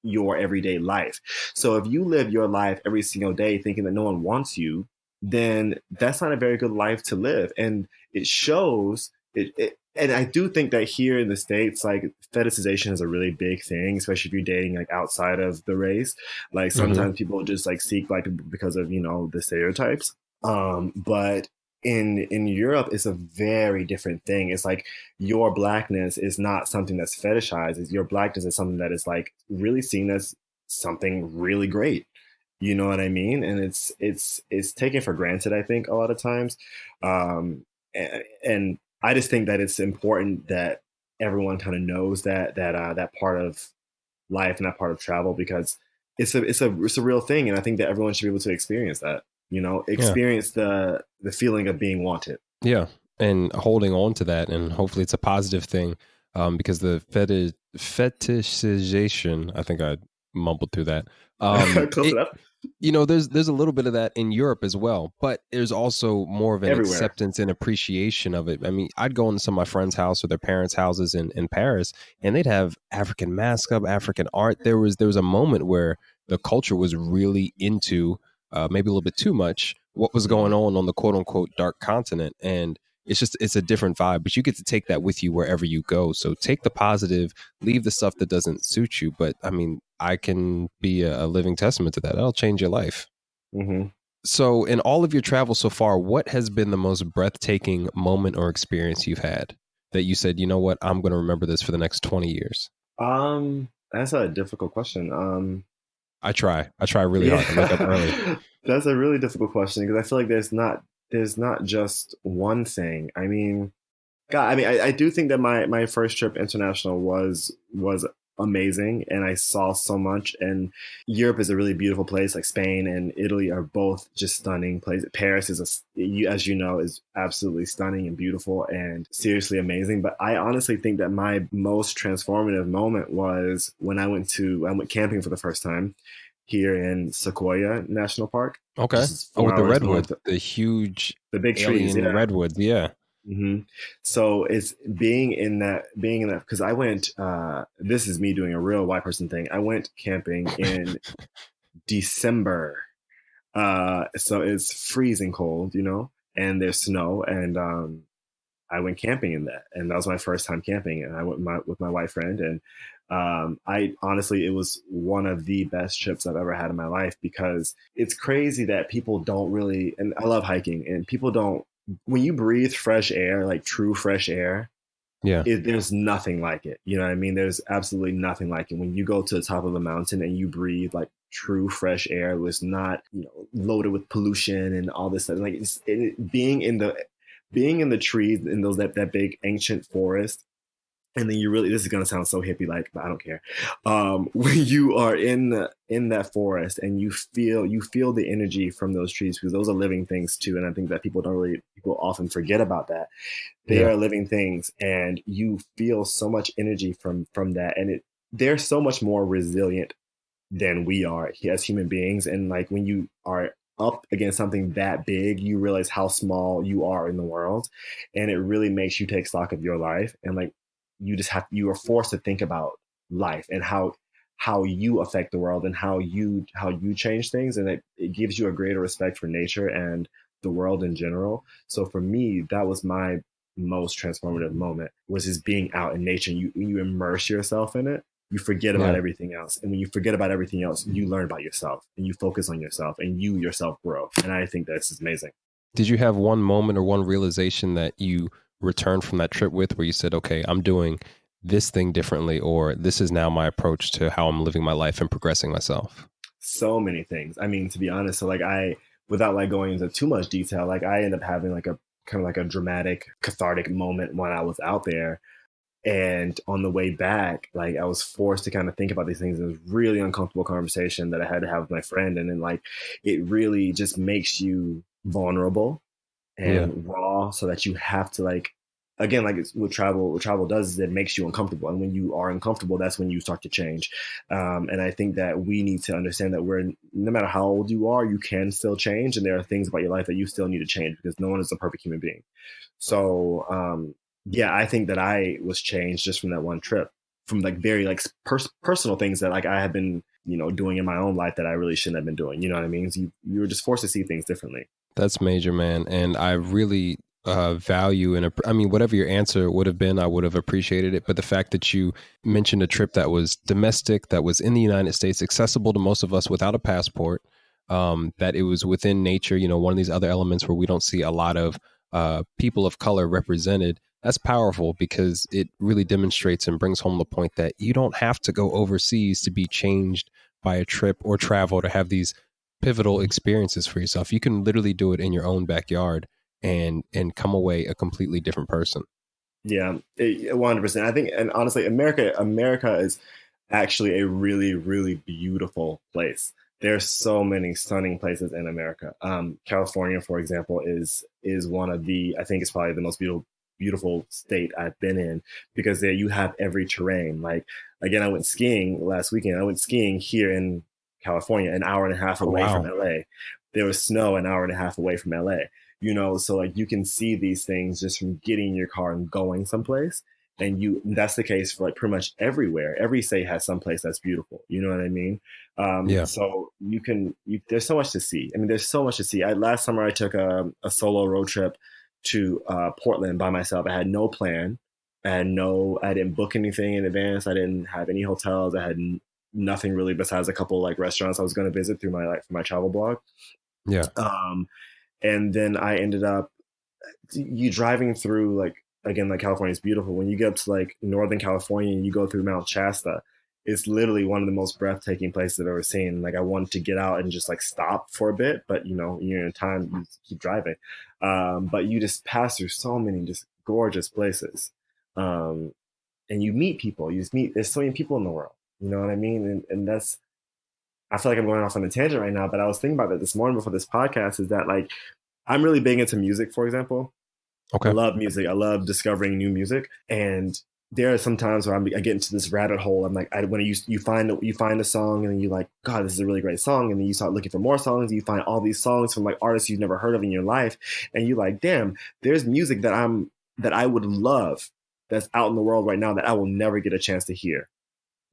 your everyday life. So if you live your life every single day thinking that no one wants you, then that's not a very good life to live. And it shows and I do think that here in the States, like fetishization is a really big thing, especially if you're dating like outside of the race. Like sometimes people just like seek like because of, the stereotypes. But in Europe, it's a very different thing. It's like your Blackness is not something that's fetishized. Your Blackness is something that is like really seen as something really great. You know what I mean? And it's taken for granted, I think, a lot of times. And I just think that it's important that everyone kind of knows that part of life and that part of travel, because it's a real thing, and I think that everyone should be able to experience that. Experience the feeling of being wanted. Yeah, and holding on to that, and hopefully it's a positive thing, because the fetishization, I think I mumbled through that. Close enough. There's a little bit of that in Europe as well, but there's also more of an Everywhere. acceptance and appreciation of it. I mean, I'd go into some of my friends' house or their parents' houses in Paris, and they'd have African mask up, African art. There was a moment where the culture was really into, maybe a little bit too much, what was going on the quote unquote dark continent. And it's a different vibe, but you get to take that with you wherever you go. So take the positive, leave the stuff that doesn't suit you. But I mean, I can be a living testament to that. That'll change your life. Mm-hmm. So in all of your travels so far, what has been the most breathtaking moment or experience you've had that you said, you know what, I'm going to remember this for the next 20 years? That's a difficult question. I try really hard to wake up early. That's a really difficult question, because I feel like there's not just one thing. I mean, God, I mean, I do think that my first trip international was amazing, and I saw so much. And Europe is a really beautiful place. Like Spain and Italy are both just stunning places. Paris is as you know, is absolutely stunning and beautiful and seriously amazing. But I honestly think that my most transformative moment was when I went camping for the first time here in Sequoia National Park, Okay. just is Oh, with 4 hours north. the huge The big trees, alien yeah. redwoods. Yeah. hmm So it's being in that, because I went. This is me doing a real white person thing. I went camping in December, so it's freezing cold, and there's snow, and I went camping in that, and that was my first time camping, and I went with my white friend, and I honestly, it was one of the best trips I've ever had in my life, because it's crazy that people don't really, and I love hiking, and people don't, when you breathe fresh air, like true fresh air, Yeah. there's nothing like it. You know what I mean? There's absolutely nothing like it. When you go to the top of a mountain and you breathe like true fresh air, it was not, loaded with pollution and all this stuff. Like being in the trees in those that big ancient forest, and then you really, this is gonna sound so hippie like, but I don't care. When you are in that forest and you feel the energy from those trees, because those are living things too. And I think that people often forget about that. They Yeah. are living things, and you feel so much energy from that, and they're so much more resilient than we are as human beings. And like when you are up against something that big, you realize how small you are in the world, and it really makes you take stock of your life. And like you are forced to think about life and how you affect the world and how you change things, and it gives you a greater respect for nature and the world in general. So for me, that was my most transformative moment, was just being out in nature. You immerse yourself in it, you forget about Yeah. everything else. And when you forget about everything else, you learn about yourself, and you focus on yourself, and you yourself grow. And I think that's just amazing. Did you have one moment or one realization that you returned from that trip with where you said, okay, I'm doing this thing differently, or this is now my approach to how I'm living my life and progressing myself? So many things. I mean, to be honest, so like without like going into too much detail, like I end up having like a kind of like a dramatic, cathartic moment when I was out there. And on the way back, like I was forced to kind of think about these things. It was really uncomfortable conversation that I had to have with my friend. And then like it really just makes you vulnerable Yeah. and raw, so that you have to like, again, like it's what travel does is it makes you uncomfortable, and when you are uncomfortable, that's when you start to change. And I think that we need to understand that no matter how old you are, you can still change, and there are things about your life that you still need to change, because no one is a perfect human being. So yeah, I think that I was changed just from that one trip, from like very like personal things that like I have been doing in my own life that I really shouldn't have been doing. You know what I mean? So you were just forced to see things differently. That's major, man. And I really value and I mean, whatever your answer would have been, I would have appreciated it. But the fact that you mentioned a trip that was domestic, that was in the United States, accessible to most of us without a passport, that it was within nature, one of these other elements where we don't see a lot of people of color represented. That's powerful because it really demonstrates and brings home the point that you don't have to go overseas to be changed by a trip or travel to have these pivotal experiences for yourself. You can literally do it in your own backyard and come away a completely different person. Yeah, 100%. I think, and honestly, America is actually a really, really beautiful place. There's so many stunning places in America. California, for example, is one of the, I think it's probably the most beautiful state I've been in, because there you have every terrain. Like again, I went skiing last weekend. I went skiing here in California, an hour and a half Oh, away from wow. LA. There was snow an hour and a half away from LA. So like you can see these things just from getting in your car and going someplace. And that's the case for like pretty much everywhere. Every state has some place that's beautiful. You know what I mean? Yeah. So there's so much to see. I mean, there's so much to see. Last summer I took a solo road trip to Portland by myself. I had no plan. I didn't book anything in advance. I didn't have any hotels. I had nothing really besides a couple like restaurants I was going to visit through for my travel blog. Yeah. Um, and then I ended up you driving through, like, again, like California is beautiful. When you get up to like Northern California and you go through Mount Shasta, it's literally one of the most breathtaking places I've ever seen. Like I wanted to get out and just like stop for a bit, but you're in time, you keep driving. But you just pass through so many just gorgeous places. Um, and you meet people. You just meet, there's so many people in the world. You know what I mean? And that's, I feel like I'm going off on a tangent right now, but I was thinking about that this morning before this podcast, is that like I'm really big into music, for example. I Okay. love music. I love discovering new music. And there are some times where I get into this rabbit hole. I'm like, when you find a song and then you like, God, this is a really great song, and then you start looking for more songs. And you find all these songs from like artists you've never heard of in your life, and you like, damn, there's music that I would love that's out in the world right now that I will never get a chance to hear.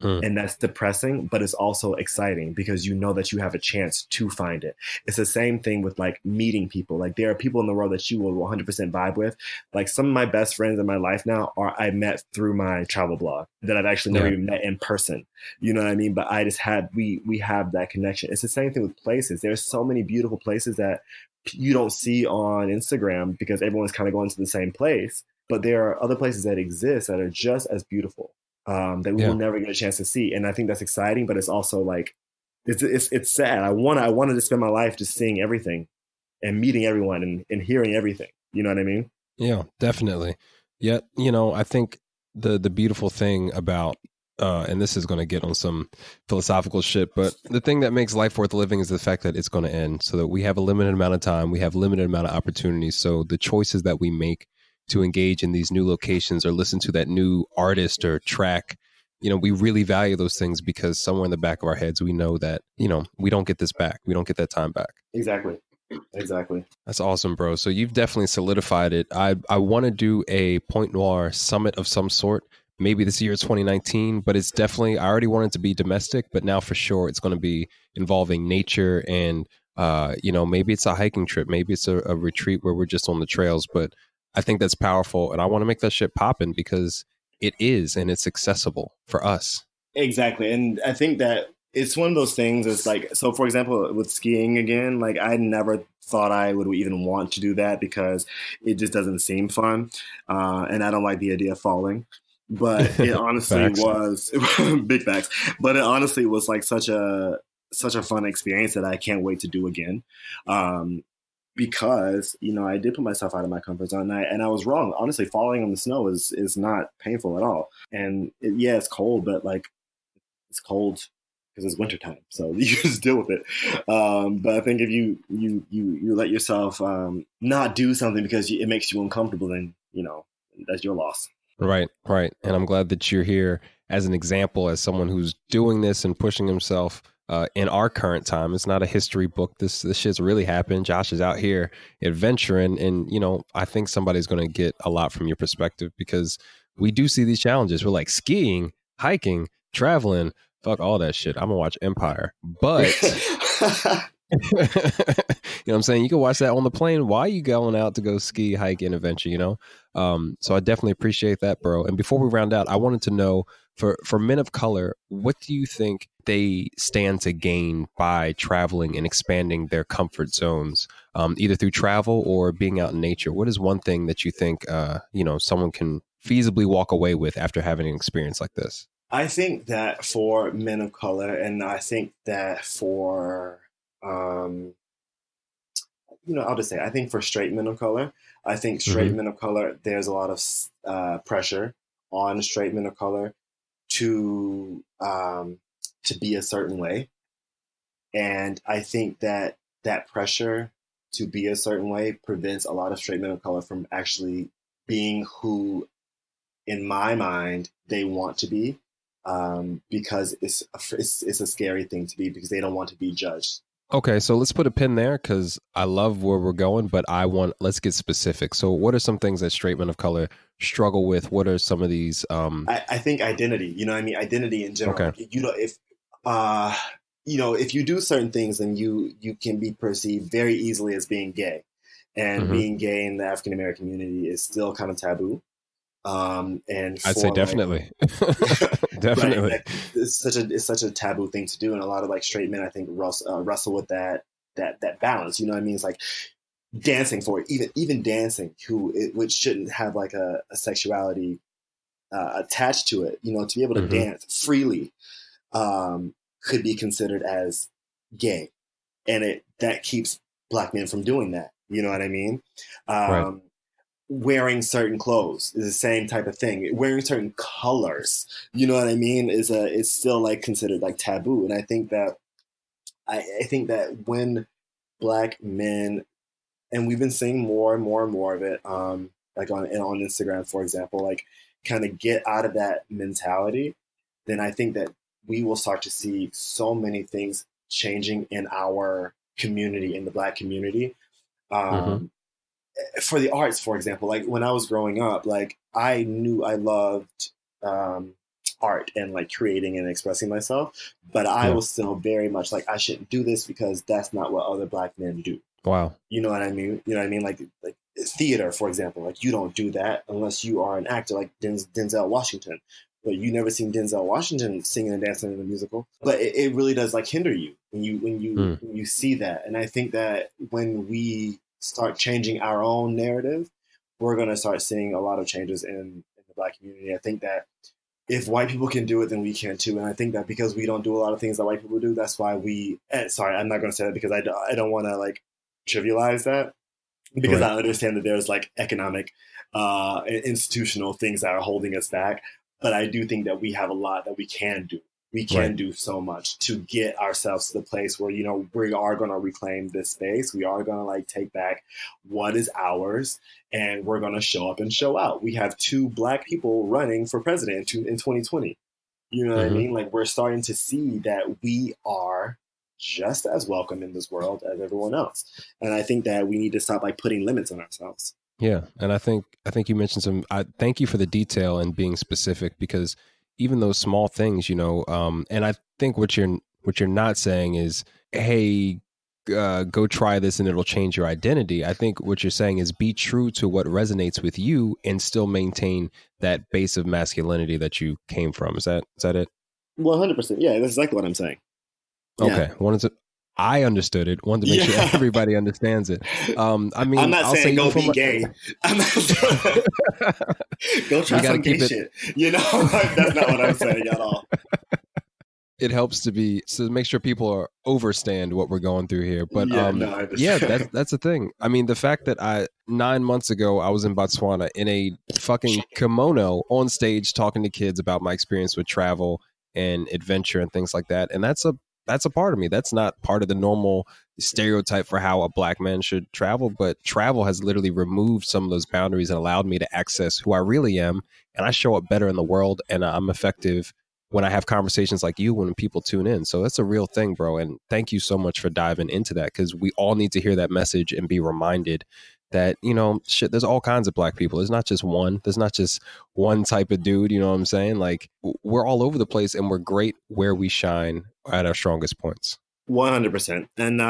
Mm. And that's depressing, but it's also exciting because you know that you have a chance to find it. It's the same thing with like meeting people. Like there are people in the world that you will 100% vibe with. Like some of my best friends in my life now are I met through my travel blog that I've actually never Yeah. even met in person. You know what I mean? But I just had we have that connection. It's the same thing with places. There's so many beautiful places that you don't see on Instagram because everyone's kind of going to the same place. But there are other places that exist that are just as beautiful, that we will Yeah. never get a chance to see. And I think that's exciting, but it's also like it's sad. I wanted to spend my life just seeing everything and meeting everyone and hearing everything. You know what I mean? Yeah, definitely. Yet, I think the beautiful thing about and this is going to get on some philosophical shit, but the thing that makes life worth living is the fact that it's going to end. So that we have a limited amount of time, we have limited amount of opportunities. So the choices that we make to engage in these new locations or listen to that new artist or track, we really value those things because somewhere in the back of our heads we know that, we don't get this back. We don't get that time back. Exactly. Exactly. That's awesome, bro. So you've definitely solidified it. I want to do a Point Noir summit of some sort. Maybe this year, 2019, but it's definitely, I already wanted to be domestic, but now for sure it's going to be involving nature and, maybe it's a hiking trip. Maybe it's a retreat where we're just on the trails, but I think that's powerful. And I want to make that shit poppin' because it is and it's accessible for us. Exactly. And I think that it's one of those things. It's like, so for example, with skiing again, like I never thought I would even want to do that because it just doesn't seem fun. And I don't like the idea of falling. But it honestly Facts. was big facts. But it honestly was like such a fun experience that I can't wait to do again. Um, because I did put myself out of my comfort zone, and I was wrong. Honestly, falling on the snow is not painful at all, and yeah, it's cold, but like it's cold because it's wintertime, so you just deal with it. But I think if you let yourself not do something because it makes you uncomfortable, then that's your loss. Right, right. And I'm glad that you're here as an example, as someone who's doing this and pushing himself in our current time. It's not a history book. This shit's really happened. Josh is out here adventuring, and I think somebody's going to get a lot from your perspective because we do see these challenges. We're like skiing, hiking, traveling. Fuck all that shit. I'm gonna watch Empire, but what I'm saying? You can watch that on the plane while you going out to go ski, hike, and adventure. So I definitely appreciate that, bro. And before we round out, I wanted to know for men of color, what do you think they stand to gain by traveling and expanding their comfort zones, either through travel or being out in nature? What is one thing that you think, someone can feasibly walk away with after having an experience like this? I think that for men of color, and I think that for um, I'll just say, I think for straight men of color, I think straight Hmm. men of color, there's a lot of pressure on straight men of color to be a certain way, and I think that that pressure to be a certain way prevents a lot of straight men of color from actually being who, in my mind, they want to be, because it's a scary thing to be because they don't want to be judged. Okay, so let's put a pin there because I love where we're going, but let's get specific. So, what are some things that straight men of color struggle with? What are some of these? I think identity, I mean, identity in general. Okay. Like, uh, if you do certain things, then you can be perceived very easily as being gay, and Hmm. being gay in the African American community is still kind of taboo. And I'd say for like, definitely. right, Definitely. exactly. It's such a taboo thing to do, and a lot of like straight men, I think, wrestle with that balance. You know what I mean? It's like dancing for it, even dancing, which shouldn't have like a sexuality attached to it. To be able to Hmm. dance freely could be considered as gay, and it that keeps black men from doing that. You know what I mean? Right. Um, Wearing certain clothes is the same type of thing. Wearing certain colors, you know what I mean, is still like considered like taboo. And I think that when black men, and we've been seeing more and more and more of it, like on Instagram, for example, like kind of get out of that mentality, then I think that we will start to see so many things changing in our community, in the Black community. Mm-hmm. Um, for the arts, for example, like when I was growing up, like I knew I loved um, art and like creating and expressing myself, but I Yeah. was still very much like I shouldn't do this because that's not what other Black men do. Wow. You know what I mean? You know what I mean? Like theater, for example. Like you don't do that unless you are an actor, like Denzel Washington. But you never seen Denzel Washington singing and dancing in a musical. But it really does like hinder you Mm. when you see that. And I think that when we start changing our own narrative, we're gonna start seeing a lot of changes in the Black community. I think that if white people can do it, then we can too. And I think that because we don't do a lot of things that white people do, that's why we. Sorry, I'm not going to say that because I don't want to like trivialize that because Right. I understand that there's like economic, institutional things that are holding us back. But I do think that we have a lot that we can do. We Right. can do so much to get ourselves to the place where, you know, we are going to reclaim this space. We are going to like take back what is ours and we're going to show up and show out. We have two Black people running for president in 2020. You know what I Mm-hmm. mean? Like we're starting to see that we are just as welcome in this world as everyone else. And I think that we need to stop like putting limits on ourselves. Yeah, and I think you mentioned some. I thank you for the detail and being specific because even those small things, and I think what you're not saying is, hey, go try this and it'll change your identity. I think what you're saying is be true to what resonates with you and still maintain that base of masculinity that you came from. Is that it? 100%. Yeah, that's exactly what I'm saying. Yeah. Okay, I understood it. Wanted to make sure Yeah. everybody understands it. I I'm mean, not I'll say saying even go from be gay. I'm not go we try got to some gay keep it. shit. You know, like, that's not what I'm saying at all. It helps to make sure people are overstand what we're going through here. But Yeah, no, I yeah, that's understand. that's the thing. I mean, the fact that I 9 months ago I was in Botswana in a fucking kimono on stage talking to kids about my experience with travel and adventure and things like that, and that's a part of me. That's not part of the normal stereotype for how a Black man should travel, but travel has literally removed some of those boundaries and allowed me to access who I really am, and I show up better in the world, and I'm effective when I have conversations like you when people tune in. So that's a real thing, bro. And thank you so much for diving into that because we all need to hear that message and be reminded that, shit, there's all kinds of Black people. There's not just one. There's not just one type of dude. You know what I'm saying? Like we're all over the place and we're great where we shine at our strongest points. 100%. And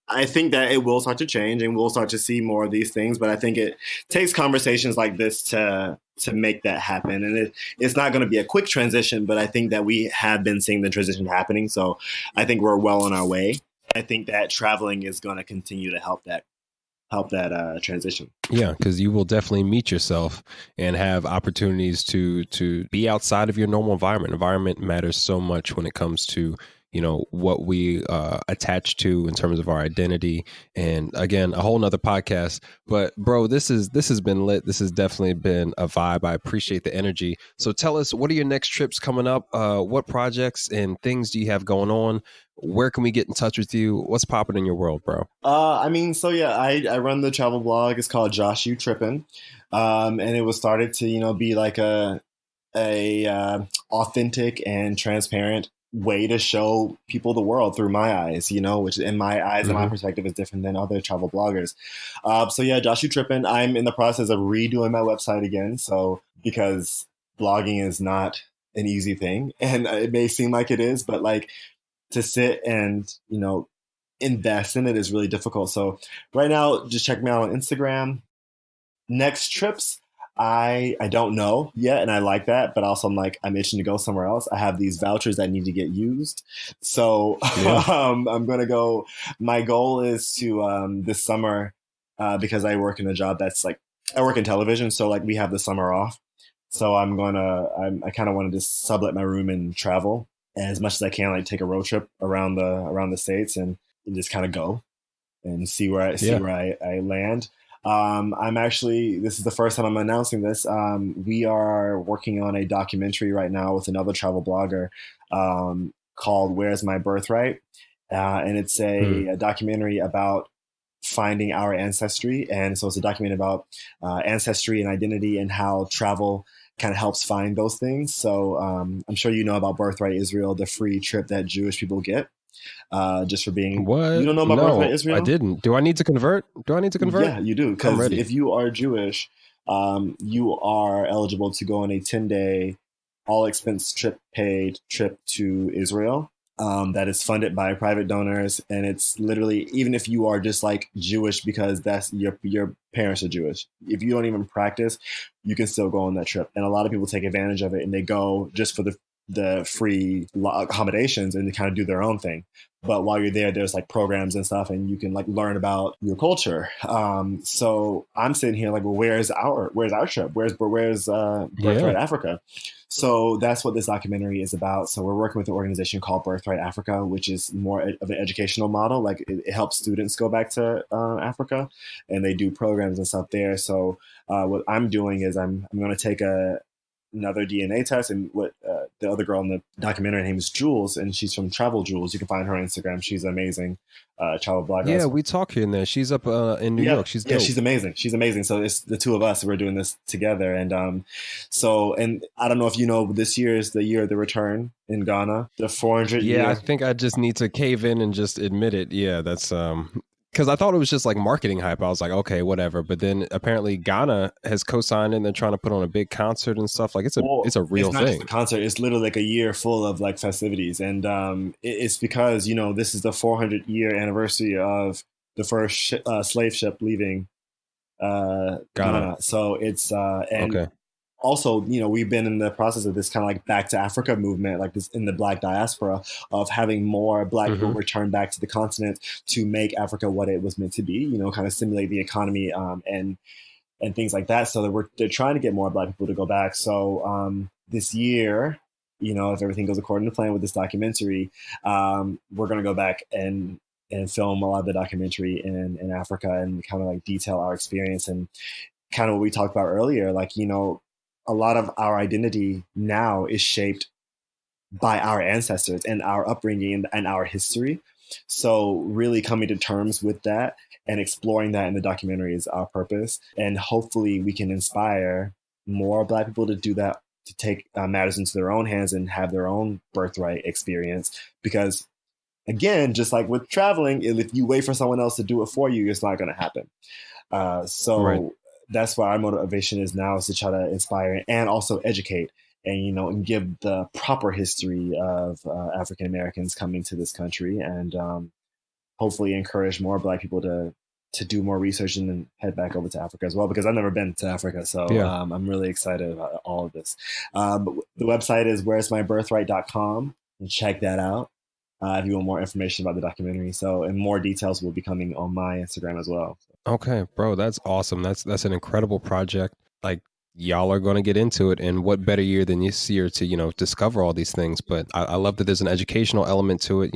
I think that it will start to change and we'll start to see more of these things. But I think it takes conversations like this to make that happen. And it's not going to be a quick transition, but I think that we have been seeing the transition happening. So I think we're well on our way. I think that traveling is going to continue to help that transition. Yeah, because you will definitely meet yourself and have opportunities to be outside of your normal environment. Environment matters so much when it comes to what we attach to in terms of our identity. And again, a whole nother podcast. But bro, this has been lit. This has definitely been a vibe. I appreciate the energy. So tell us, what are your next trips coming up? What projects and things do you have going on? Where can we get in touch with you? What's popping in your world, bro? I mean, so yeah, I run the travel blog. It's called Josh You Trippin', and it was started to be like a authentic and transparent way to show people the world through my eyes, which in my eyes and my Mm-hmm. perspective is different than other travel bloggers. So yeah, Josh You Trippin'. I'm in the process of redoing my website again, so because blogging is not an easy thing, and it may seem like it is, but like to sit and invest in it is really difficult. So right now, just check me out on Instagram. Next trips, I don't know yet, and I like that, but also I'm itching to go somewhere else. I have these vouchers that need to get used, so Yeah. I'm gonna go. My goal is to this summer, because I work in a job that's like I work in television, so like we have the summer off. So I kind of want to just sublet my room and travel as much as I can, like take a road trip around the states and just kind of go and see Yeah. where I land. I'm actually this is the first time I'm announcing this. We are working on a documentary right now with another travel blogger called "Where's My Birthright," and it's Hmm. a documentary about finding our ancestry. And so it's a documentary about ancestry and identity and how travel kind of helps find those things. So I'm sure you know about Birthright Israel, the free trip that Jewish people get just for being. You What? don't know about Birthright No, I Israel? didn't. Do I need to convert? Do I need to convert? Yeah, you do. I'm Because ready. if you are Jewish, you are eligible to go on a 10-day, all expense trip paid trip to Israel. That is funded by private donors, and it's literally even if you are just like Jewish because that's your parents are Jewish. If you don't even practice, you can still go on that trip. And a lot of people take advantage of it, and they go just for the free accommodations and they kind of do their own thing. But while you're there, there's like programs and stuff, and you can like learn about your culture. So I'm sitting here like, well, where's our trip? Where's Yeah. Birthright Africa? So that's what this documentary is about. So we're working with an organization called Birthright Africa, which is more of an educational model. Like it helps students go back to Africa, and they do programs and stuff there. So what I'm doing is I'm going to take another DNA test. And what the other girl in the documentary, her name is Jules, and she's from Travel Jules. You can find her on Instagram. She's an amazing travel blogger. Yeah, we talk here and there. She's up in New Yeah, York. She's yeah, dope. she's amazing. She's amazing. So it's the two of us. We're doing this together, and and I don't know if you know, but this year is the year of the return in Ghana, the 400 Yeah, I year. think I just need to cave in and just admit it. Yeah, that's because I thought it was just like marketing hype. I was like, okay, whatever. But then apparently Ghana has co-signed and they're trying to put on a big concert and stuff. Like Well, it's a it's real not just a thing. concert. It's literally like a year full of like festivities, and it's because this is the 400-year anniversary of the first slave ship leaving Ghana. Ghana. So it's and Okay. also, we've been in the process of this kind of like back to Africa movement, like this in the Black diaspora, of having more Black people Mm-hmm. return back to the continent to make Africa what it was meant to be, kind of stimulate the economy and things like that. So they're trying to get more Black people to go back. So this year, if everything goes according to plan with this documentary, we're going to go back and film a lot of the documentary in Africa and kind of like detail our experience and kind of what we talked about earlier. Like, a lot of our identity now is shaped by our ancestors and our upbringing and our history. So, really coming to terms with that and exploring that in the documentary is our purpose. And hopefully, we can inspire more Black people to do that, to take matters into their own hands and have their own birthright experience. Because, again, just like with traveling, if you wait for someone else to do it for you, it's not going to happen. Right. So that's why our motivation is now is to try to inspire and also educate and and give the proper history of African Americans coming to this country and hopefully encourage more Black people to do more research and then head back over to Africa as well because I've never been to Africa, so Yeah. I'm really excited about all of this. But the website is where'smybirthright.com and check that out if you want more information about the documentary. So and more details will be coming on my Instagram as well. Okay, bro, that's awesome. That's an incredible project. Like y'all are going to get into it, and what better year than this year to discover all these things? But I love that there's an educational element to it.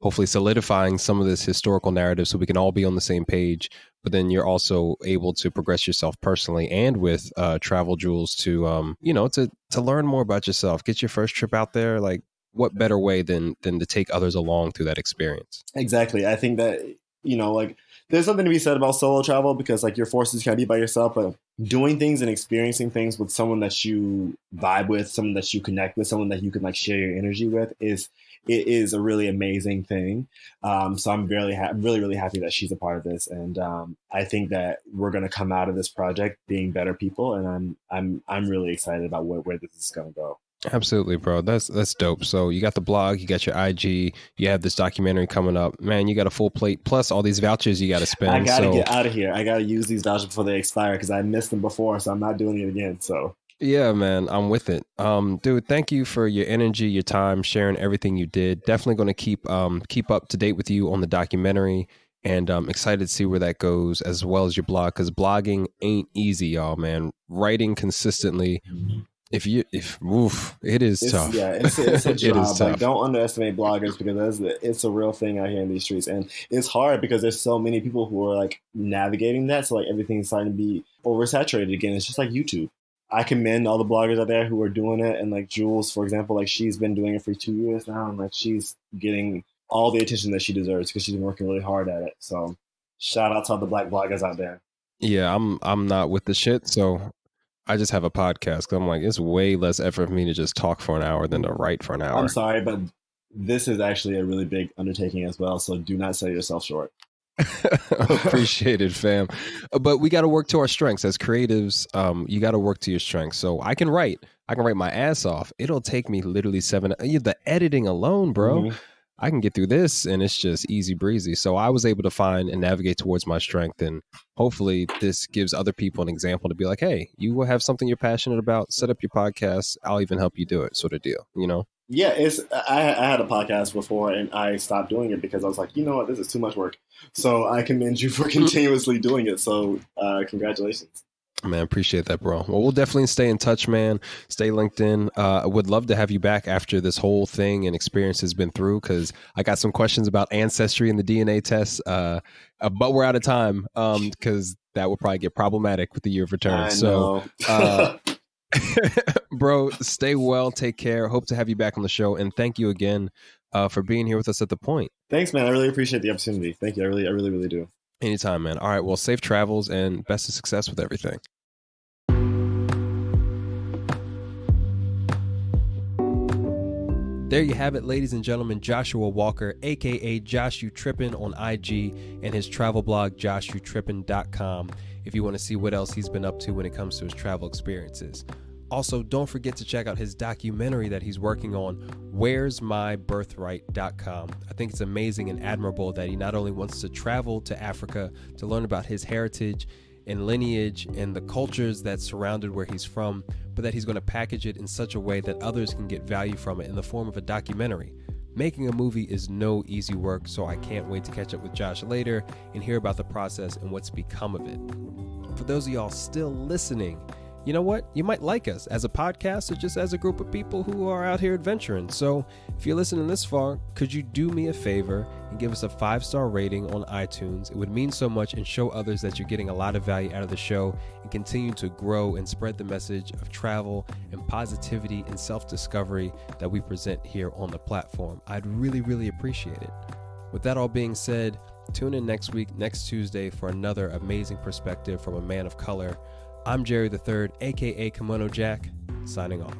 Hopefully solidifying some of this historical narrative so we can all be on the same page. But then you're also able to progress yourself personally and with travel jewels to to learn more about yourself. Get your first trip out there. Like what better way than to take others along through that experience? Exactly. I think that, like there's something to be said about solo travel because like you're forced to kind of be by yourself, but doing things and experiencing things with someone that you vibe with, someone that you connect with, someone that you can like share your energy with it is a really amazing thing. So I'm really, really happy that she's a part of this. And I think that we're going to come out of this project being better people. And I'm really excited about where this is going to go. Absolutely, bro. That's dope. So you got the blog, you got your IG, you have this documentary coming up. Man, you got a full plate plus all these vouchers you got to I spend. got to So get out of here. I got to use these vouchers before they expire because I missed them before. So I'm not doing it again. So yeah, man, I'm with it. Dude, thank you for your energy, your time, sharing everything you did. Definitely going to keep up to date with you on the documentary, and I'm excited to see where that goes, as well as your blog, because blogging ain't easy, y'all, man. Writing consistently, if oof, it is tough. it's a It is job. Like tough. don't underestimate bloggers because it's a real thing out here in these streets, and it's hard because there's so many people who are like navigating that. So like everything's starting to be oversaturated again. It's just like YouTube. I commend all the bloggers out there who are doing it, and like Jules, for example, like she's been doing it for 2 years now, and like she's getting all the attention that she deserves because she's been working really hard at it. So Shout out to all the black bloggers out there. Yeah, I'm not with the shit, so I just have a podcast. 'Cause I'm like, it's way less effort for me to just talk for an hour than to write for an I'm hour. sorry, but this is actually a really big undertaking as well. So do not sell yourself short. Appreciate it, fam. But we got to work to our strengths as creatives. You got to work to your strengths. So I can write my ass off. It'll take me literally the editing alone, bro. Mm-hmm. I can get through this and it's just easy breezy. So I was able to find and navigate towards my strength. And hopefully this gives other people an example to be like, hey, you will have something you're passionate about, set up your podcast. I'll even help you do it, sort of deal, you know? Yeah, I had a podcast before and I stopped doing it because I was like, you know what, this is too much work. So I commend you for continuously doing it. So congratulations. Man, appreciate that, bro. Well, we'll definitely stay in touch, man. Stay linked in. I would love to have you back after this whole thing and experience has been through, because I got some questions about ancestry and the DNA tests. But we're out of time because that will probably get problematic with the year of return. So, bro, stay well. Take care. Hope to have you back on the show. And thank you again for being here with us at The Point. Thanks, man. I really appreciate the opportunity. Thank you. I really do. Anytime, man. All right. Well, safe travels and best of success with everything. There you have it, ladies and gentlemen. Joshua Walker, aka Josh You Trippin' on IG, and his travel blog, joshyoutrippin.com, if you want to see what else he's been up to when it comes to his travel experiences. Also, don't forget to check out his documentary that he's working on, where'smybirthright.com. I think it's amazing and admirable that he not only wants to travel to Africa to learn about his heritage and lineage and the cultures that surrounded where he's from, but that he's going to package it in such a way that others can get value from it in the form of a documentary. Making a movie is no easy work, so I can't wait to catch up with Josh later and hear about the process and what's become of it. For those of y'all still listening, you know what? You might like us as a podcast or just as a group of people who are out here adventuring. So if you're listening this far, could you do me a favor and give us a 5-star rating on iTunes? It would mean so much and show others that you're getting a lot of value out of the show and continue to grow and spread the message of travel and positivity and self-discovery that we present here on the platform. I'd really appreciate it. With that all being said, tune in next week, next Tuesday, for another amazing perspective from a man of color. I'm Jerry the Third, aka Kimono Jack, signing off.